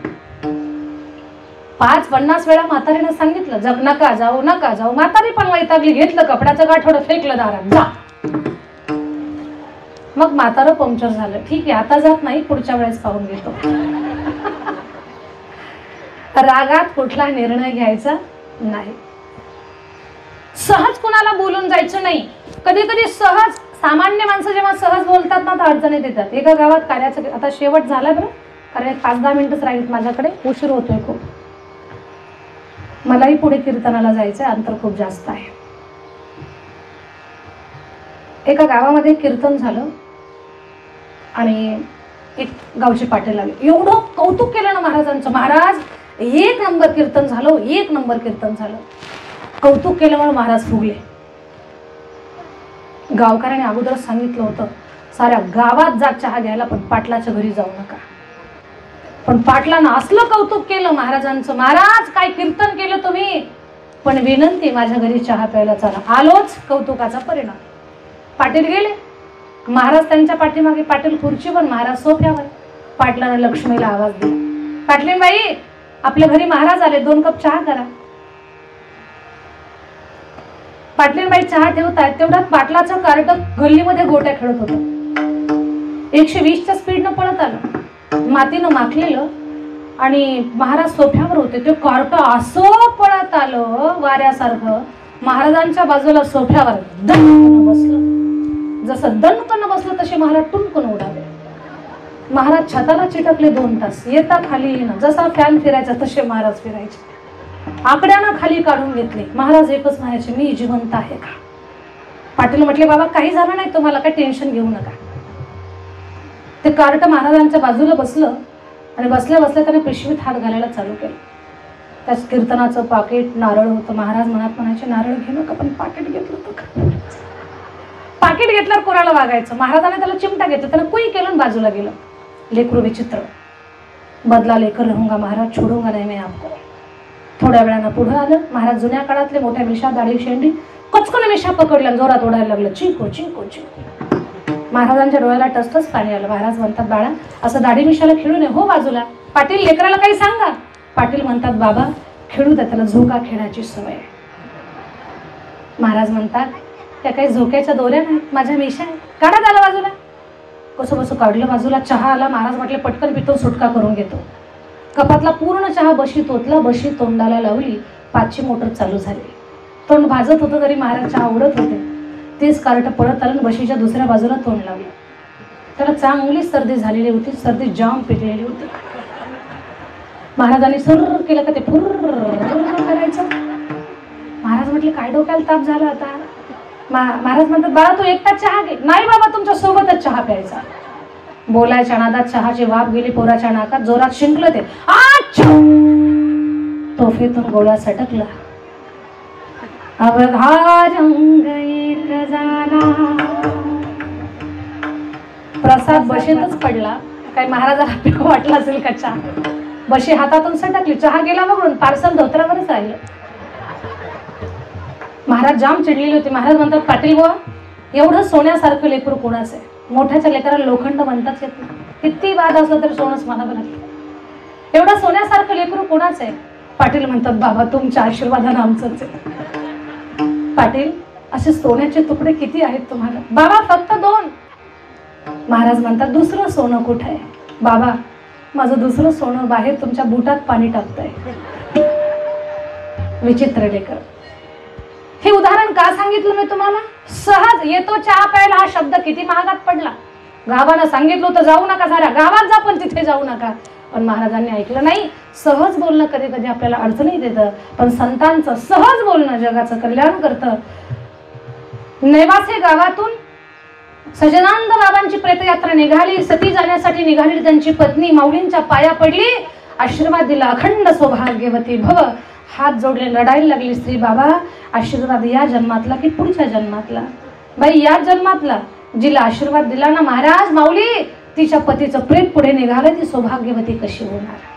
50 वेळा म्हातारीनं सांगितलं, जग नका जाऊ, नका जाऊ. म्हातारी पण वैतागली, घेतलं कपड्याचं गाठोडं, फेकलं दारात, जा. मग म्हातारं पंक्चर झालं. ठीक आहे, आता जात नाही, पुढच्या वेळेस पाहून घेतो. रागात कुठला निर्णय घ्यायचा नाही. सहज कुणाला बोलून जायचं नाही. कधी कधी सहज, सामान्य माणसं जेव्हा सहज बोलतात ना, तर अडचणीत येतात. एका गावात कार्याचं, आता शेवट झाला बरं, कारण 5-10 मिनिटच राहिलीत माझ्याकडे, उशीर होतोय खूप. मलाही पुढे कीर्तनाला जायचंय, अंतर खूप जास्त आहे. एका गावामध्ये कीर्तन झालं आणि एक गावचे पाटील आले. एवढं कौतुक केलं ना महाराजांचं. महाराज 1 नंबर कीर्तन झालं, 1 नंबर कीर्तन झालं. कौतुक केल्यामुळे महाराज फुगले. गावकऱ्याने अगोदरच सांगितलं होतं, साऱ्या गावात जा चहा घ्यायला, पण पाटलाच्या घरी जाऊ नका. पण पाटलानं असलं कौतुक केलं महाराजांचं, महाराज काय कीर्तन केलं तुम्ही, पण विनंती माझ्या घरी चहा प्यायला चला. आलोच, कौतुकाचा परिणाम. पाटील गेले, महाराज त्यांच्या पाठीमागे, पाटील खुर्चीवर, महाराज सोफ्यावर. पाटलानं लक्ष्मीला आवाज दिला, पाटलीनबाई आपल्या घरी महाराज आले, 2 कप चहा करा. पाटलीनबाई चहा ठेवतायत, तेवढ्यात पाटलाचं कार्ट गल्लीमध्ये गोट्या खेळत होतं. 120च्या स्पीडनं पळत आलं, मातीनं माखलेलं, आणि महाराज सोफ्यावर होते. ते कार्ट असं पळत आलं वाऱ्यासारखं, महाराजांच्या बाजूला सोफ्यावर दणकन बसलं. जसं दणकन बसलं तसे महाराज टुमकन उडाले. महाराज छताला चिटकले 2 तास. येता खाली येणं, जसा फॅन फिरायचा तसे महाराज फिरायचे. आकड्यानं खाली काढून घेतले. महाराज एकच म्हणायचे, मी जिवंत आहे का. पाटील म्हटले, बाबा काही झालं नाही तुम्हाला, काही टेन्शन घेऊ नका. ते कार्ट महाराजांच्या बाजूला बसलं आणि बसल्या बसल्या त्याने पिशवीत हात घालायला चालू केलं. त्याच कीर्तनाचं पाकिट, नारळ होतं. महाराज मनात म्हणायचे, नारळ घेऊ नका, पण पाकिट घेतलं होतं का. पाकिट घेतल्यावर कोणाला वागायचं. महाराजाने त्याला चिमटा घेतला, त्याला कुई केलं, बाजूला गेलं. लेकरू विचित्र, बदला लेकर रहूंगा महाराज, छोडूंगा नाही मी आपको. थोड्या वेळानं पुढे आलं. महाराज जुन्या काळातले, मोठ्या मिशा, दाढी शेंडी, कचकन मिशा पकडल्या, जोरात ओढायला लागलं, चिंको चिंको चिंको. महाराजांच्या डोळ्याला टसटस पाणी आलं. महाराज म्हणतात, बाळा असं दाढी मिशाला खेळू नये, हो बाजूला. पाटील लेकराला काही सांगा. पाटील म्हणतात, बाबा खेळू द्या, त्याला झोका खेळायची सवय आहे. महाराज म्हणतात, त्या काही झोक्याच्या दोऱ्या नाहीत, माझ्या मिशा आहे, काढा त्याला बाजूला. कसं बसं काढलं बाजूला. चहा आला. महाराज म्हटले, पटकन पितो, सुटका करून घेतो. कपातला पूर्ण चहा बशीत ओतला, बशी तोंडाला लावली. 5ची मोटर चालू झाली. तोंड भाजत होतं तरी महाराज चहा उडत होते. तेच कार्ट पळत आलं, बशीच्या दुसऱ्या बाजूला तोंड लावलं. त्याला चांगली सर्दी झालेली होती, सर्दी जाम पिकलेली होती. महाराजांनी सुर केलं का ते फुर्र करायचं. महाराज म्हटले, काय डोक्याला ताप झाला आता. महाराज म्हणतात, बाळा तू एकटा चहा घे. नाही बाबा, तुमच्या सोबतच चहा प्यायचा. बोलायच्या नादात चहाची वाफ गेली पोराच्या नाकात. जोरात शिंकलं ते, तोफेतून गोळा सटकला. अवघा रंग एक झाला. प्रसाद बशीतच पडला. काही महाराजाला पिऊ वाटला असेल का चहा. बशी हातातून सटकली, चहा गेला बघून, पार्सल धोत्रावरच राहिलं. महाराज जाम चिडलेले होते. महाराज म्हणतात, पाटील बुवा, एवढं सोन्यासारखं लेकरू कोणाचं आहे? मोठ्याच्या लेकराला लोखंड म्हणताच येत नाही, किती वाद असलं तरी सोनंच म्हणावं लागतं. एवढं सोन्यासारखं लेकरू कोणाचं आहे? पाटील म्हणतात, बाबा तुमच्या आशीर्वादानं आमचंच आहे. पाटील, असे सोन्याचे तुकडे किती आहेत तुम्हाला? बाबा फक्त 2. महाराज म्हणतात, दुसरं सोनं कुठं आहे? बाबा, माझं दुसरं सोनं बाहेर तुमच्या बुटात पाणी टाकतंय. विचित्र लेकर. हे उदाहरण का सांगितलं मी तुम्हाला? सहज येतो चहा प्यायला हा शब्द किती महागात पडला. गावानं सांगितलं होतं जाऊ नका, साऱ्या गावात जा पण तिथे जाऊ नका. पण महाराजांनी ऐकलं नाही. सहज बोलणं कधी कधी आपल्याला अडचणी देतं, पण संतांचं सहज बोलणं जगाचं कल्याण करतं. नेवासे गावातून सजनानंद बाबांची प्रेतयात्रा निघाली. सती जाण्यासाठी निघाली त्यांची पत्नी माऊलींच्या पाया पडली, आशीर्वाद दिला, अखंड सौभाग्यवती भव. हात जोडले रडायला लागली स्त्री. बाबा आशीर्वाद या जन्मातला की पुढच्या जन्मातला? बाई या जन्मातला. जिला आशीर्वाद दिला ना महाराज माऊली, तिच्या पतीचं प्रेत पुढे निघालं, ती सौभाग्यवती कशी होणार?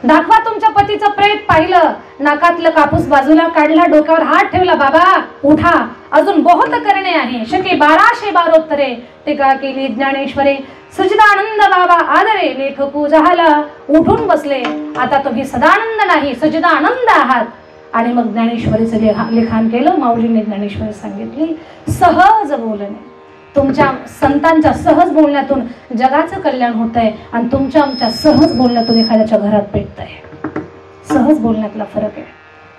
दाखवा तुमच्या पतीचं प्रेत. पाहिलं, नाकातलं कापूस बाजूला काढला, डोक्यावर हात ठेवला. बाबा उठा, अजून बहुत करणे आहे. शके 1212 टीका केली ज्ञानेश्वरे. सच्चिदानंद बाबा आदरे लेख पूजा झाला. उठून बसले. आता तुम्ही सदानंद नाही सच्चिदानंद आहात. आणि मग ज्ञानेश्वरीचं लिखाण केलं. माऊलीने ज्ञानेश्वरी सांगितली, सहज बोलणे. तुमच्या संतांच्या सहज बोलण्यातून जगाचं कल्याण होत आहे आणि तुमच्या आमच्या सहज बोलण्यातून एखाद्याच्या घरात पेटत आहे. सहज बोलण्यातला फरक आहे.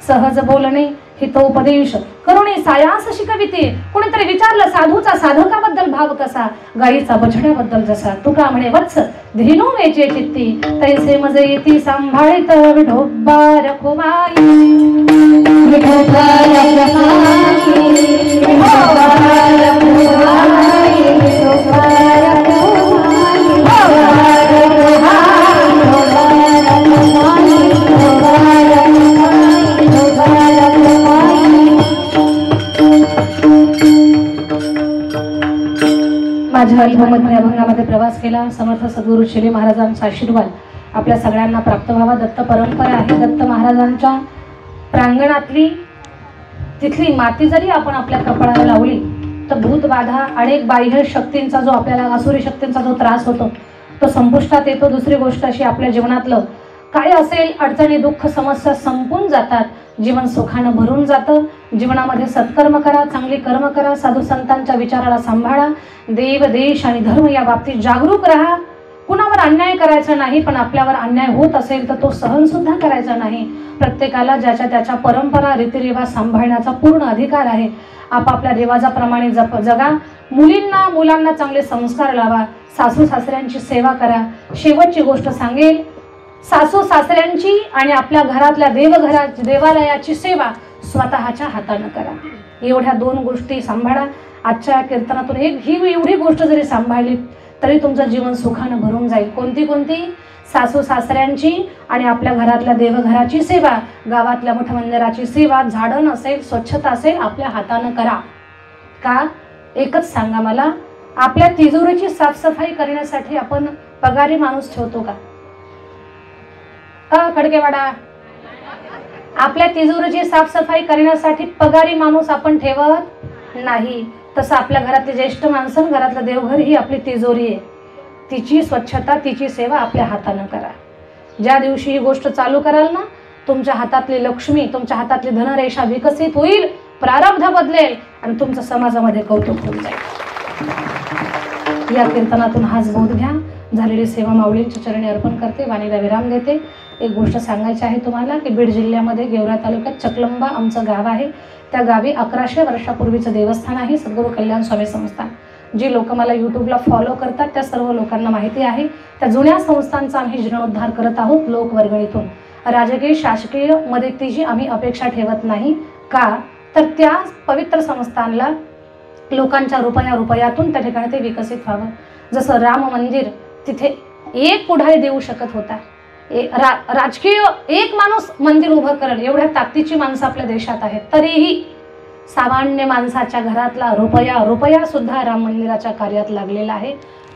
सहज बोलणे हितोपदेश करुणे सायास शिकविते. कोणीतरी विचारलं, साधूचा साधकाबद्दल भाव कसा? गायीचा बछड्याबद्दल जसा. तुका म्हणे, वत्स धिनो वेचे चित्ती, तैसे मजे येती सांभाळित विठोबा रखुमाई. विठोबा रखुमाई, विठोबा रखुमाई, विठोबा रखुमाई, विठोबा रखुमाई, विठोबा माझ्या अल्पमधल्या अभंगामध्ये प्रवास केला. समर्थ सद्गुरू शिले महाराजांचा आशीर्वाद आपल्या सगळ्यांना प्राप्त व्हावा. दत्त परंपरा आहे. दत्त महाराजांच्या प्रांगणातली तिथली माती जरी आपण आपल्या कपाळाला लावली तर भूतबाधा, अनेक बाह्य शक्तींचा जो आपल्याला, आसुरी शक्तींचा जो त्रास होतो तो संपुष्टात येतो. दुसरी गोष्ट अशी, आपल्या जीवनातलं काय असेल अडचणी, दुःख, समस्या संपून जातात. जीवन सुखानं भरून जातं. जीवनामध्ये सत्कर्म करा, चांगली कर्म करा, साधू संतांच्या विचाराला सांभाळा. देव, देश आणि धर्म या बाबतीत जागरूक राहा. कुणावर अन्याय करायचा नाही, पण आपल्यावर अन्याय होत असेल तर तो सहन सुद्धा करायचा नाही. प्रत्येकाला ज्याच्या त्याच्या परंपरा, रीतिरिवाज सांभाळण्याचा पूर्ण अधिकार आहे. आपापल्या रिवाजाप्रमाणे जगा. मुलींना, मुलांना चांगले संस्कार लावा. सासू सासऱ्यांची सेवा करा. शेवटची गोष्ट सांगेल, सासू सासऱ्यांची आणि आपल्या घरातल्या देवालयाची सेवा स्वतःच्या हाताने करा. एवढ्या 2 गोष्टी सांभाळा. आजच्या कीर्तनातून ही एवढी गोष्ट जरी सांभाळली तरी तुमचं जीवन सुखानं भरून जाईल. कोणती कोणती? सासू सासऱ्यांची आणि आपल्या घरातल्या देवघराची सेवा, गावातल्या मठ मंदिराची सेवा, झाडण असेल, स्वच्छता असेल, आपल्या हाताने करा. का? एकच सांगा मला, आपल्या तिजोरीची साफसफाई करण्यासाठी आपण पगारी माणूस ठेवतो का? खडकेवाडा, आपल्या तिजोरीची साफसफाई करण्यासाठी पगारी माणूस आपण ठेवत नाही. तसं आपल्या घरातले ज्येष्ठ माणसं, घरातलं देवघर ही आपली तिजोरी आहे. तिची स्वच्छता, तिची सेवा आपल्या हाताने करा. ज्या दिवशी ही गोष्ट चालू कराल ना, तुमच्या हातातली लक्ष्मी, तुमच्या हातातली धनरेषा विकसित होईल, प्रारब्ध बदलेल आणि तुमचं समाजामध्ये कौतुक होऊन जाईल. या कीर्तनातून हाच बोध घ्या. झालेली सेवा माऊलींच्या चरणी अर्पण करते. वाणीला विराम देते. एक गोष्ट सांगायची आहे तुम्हाला की बीड जिल्ह्यामध्ये गेवरा तालुक्यात चकलंबा आमचं गाव आहे. त्या गावी 1100 वर्षापूर्वीचं देवस्थान आहे, सद्गुरू कल्याण स्वामी संस्थान. जी लोक मला यूट्यूबला फॉलो करतात त्या सर्व लोकांना माहिती आहे. त्या जुन्या संस्थांचा आम्ही जीर्णोद्धार करत आहोत लोकवर्गणीतून. राजकीय शासकीय मदतीची आम्ही अपेक्षा ठेवत नाही. का? तर त्या पवित्र संस्थानला लोकांच्या रुपयातून त्या ठिकाणी ते विकसित व्हावं. जसं राम मंदिर, तिथे एक पुढारी देऊ शकत होता. राजकीय एक माणूस मंदिर उभं करेल एवढ्या ताकदीची माणसं आपल्या देशात आहेत. तरीही सामान्य माणसाच्या घरातला रुपया सुद्धा राम मंदिराच्या कार्यात लागलेला आहे.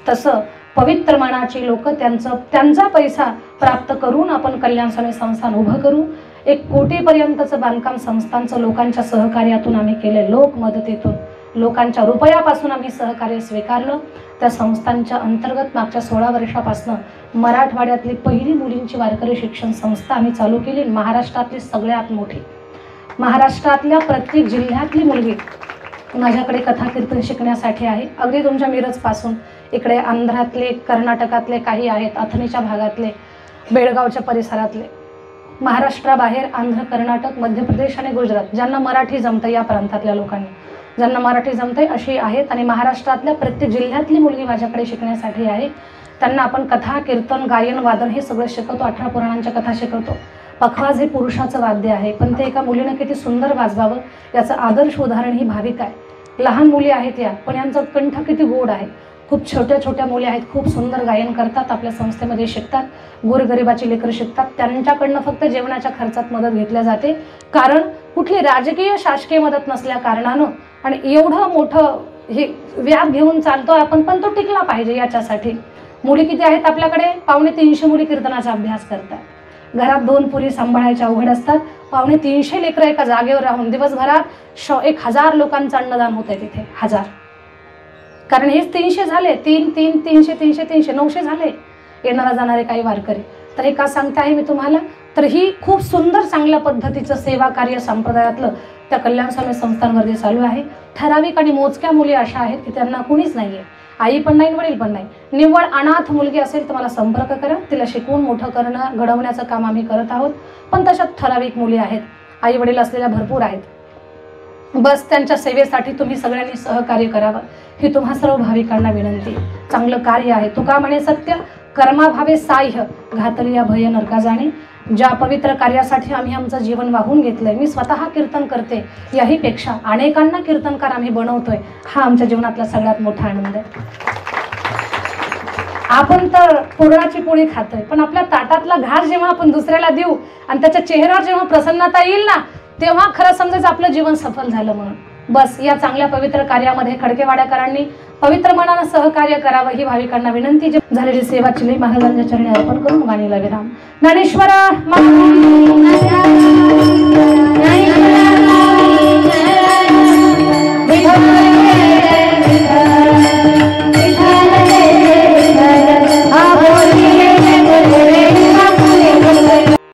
तसं पवित्र मनाची लोक त्यांचा पैसा प्राप्त करून आपण कल्याण स्वामी संस्थान उभं करू. 1 कोटीपर्यंतचं बांधकाम संस्थांचं लोकांच्या सहकार्यातून आम्ही केलं, लोक मदतीतून, लोकांच्या रुपयापासून आम्ही सहकार्य स्वीकारलं. त्या संस्थांच्या अंतर्गत मागच्या 16 वर्षापासून मराठवाड्यातली पहिली मुलींची वारकरी शिक्षण संस्था आम्ही चालू केली. महाराष्ट्रातली सगळ्यात मोठी, महाराष्ट्रातल्या प्रत्येक जिल्ह्यातली मुलगी माझ्याकडे कथा कीर्तन शिकण्यासाठी आहे. अगदी तुमच्या मिरजपासून इकडे आंध्रातले, कर्नाटकातले काही आहेत, अथणीच्या भागातले, बेळगावच्या परिसरातले, महाराष्ट्राबाहेर आंध्र, कर्नाटक, मध्य प्रदेश आणि गुजरात, ज्यांना मराठी जमतं, या प्रांतातल्या लोकांनी ज्यांना मराठी जमते अशी आहेत. आणि महाराष्ट्रातल्या प्रत्येक जिल्ह्यातली मुलगी माझ्याकडे शिकण्यासाठी आहे. त्यांना आपण कथा, कीर्तन, गायन, वादन हे सगळं शिकवतो. 18 पुराणांच्या कथा शिकवतो. पखवाज हे पुरुषाचं वाद्य आहे, पण ते एका मुलीनं किती सुंदर वाजवावं याचं आदर्श उदाहरण ही भाविका आहे. लहान मुली आहेत या, पण यांचा कंठ किती गोड आहे. खूप छोट्या छोट्या मुली आहेत, खूप सुंदर गायन करतात, आपल्या संस्थेमध्ये शिकतात. गोरगरिबाची लेकरं शिकतात. त्यांच्याकडनं फक्त जेवणाच्या खर्चात मदत घेतल्या जाते, कारण कुठली राजकीय शासकीय मदत नसल्या कारणानं आणि एवढं मोठं हे व्याप घेऊन चालतो आपण, पण तो टिकला पाहिजे याच्यासाठी. मुली किती आहेत आपल्याकडे? 250 मुली कीर्तनाचा अभ्यास करतात. घरात 2 पुरी सांभाळायच्या अवघड असतात. 350 लेकरं एका जागेवर राहून दिवसभरात 1000 लोकांचं अन्नदान होत आहे तिथे. 1000, कारण हेच 300 झाले, 300 900 झाले येणारा जाणारे काही वारकरी. तर हे का सांगते आहे मी तुम्हाला, तर ही खूप सुंदर चांगल्या पद्धतीचं सेवा कार्य संप्रदायातलं त्या कल्याण स्वामी संस्थांमध्ये चालू आहे. ठराविक आणि मोजक्या मुली अशा आहेत की त्यांना कुणीच नाही आहे, आई पण नाही, वडील पण नाही. निव्वळ अनाथ मुलगी असेल तर मला संपर्क करा. तिला शिकवून मोठं करणं, घडवण्याचं काम आम्ही करत आहोत. पण तशात ठराविक मुली आहेत, आई वडील असलेल्या भरपूर आहेत. बस त्यांच्या सेवेसाठी तुम्ही सगळ्यांनी सहकार्य करावं ही तुम्हा सर्व भाविकांना विनंती. चांगलं कार्य आहे. तुका म्हणे सत्य कर्माभावे साह्य घातलिया भय नरका जाणे. ज्या पवित्र कार्यासाठी आम्ही आमचं जीवन वाहून घेतलंय, मी स्वतः कीर्तन करते, याहीपेक्षा अनेकांना कीर्तनकार आम्ही बनवतोय, हा आमच्या जीवनातला सगळ्यात मोठा आनंद आहे. आपण तर पुरणाची पोळी खातोय, पण आपल्या ताटातला घास जेव्हा आपण दुसऱ्याला देऊ आणि त्याच्या चेहऱ्यावर जेव्हा प्रसन्नता येईल ना, तेव्हा खरं समजायचं आपलं जीवन सफल झालं म्हणून. बस या चांगल्या पवित्र कार्यामध्ये खडकेवाड्याकरांनी पवित्र मनानं सहकार्य करावं ही भाविकांना विनंती. झालेली सेवा चिले महाराजांच्या चरणी अर्पण करून वाणीला विराम. ज्ञानेश्वरा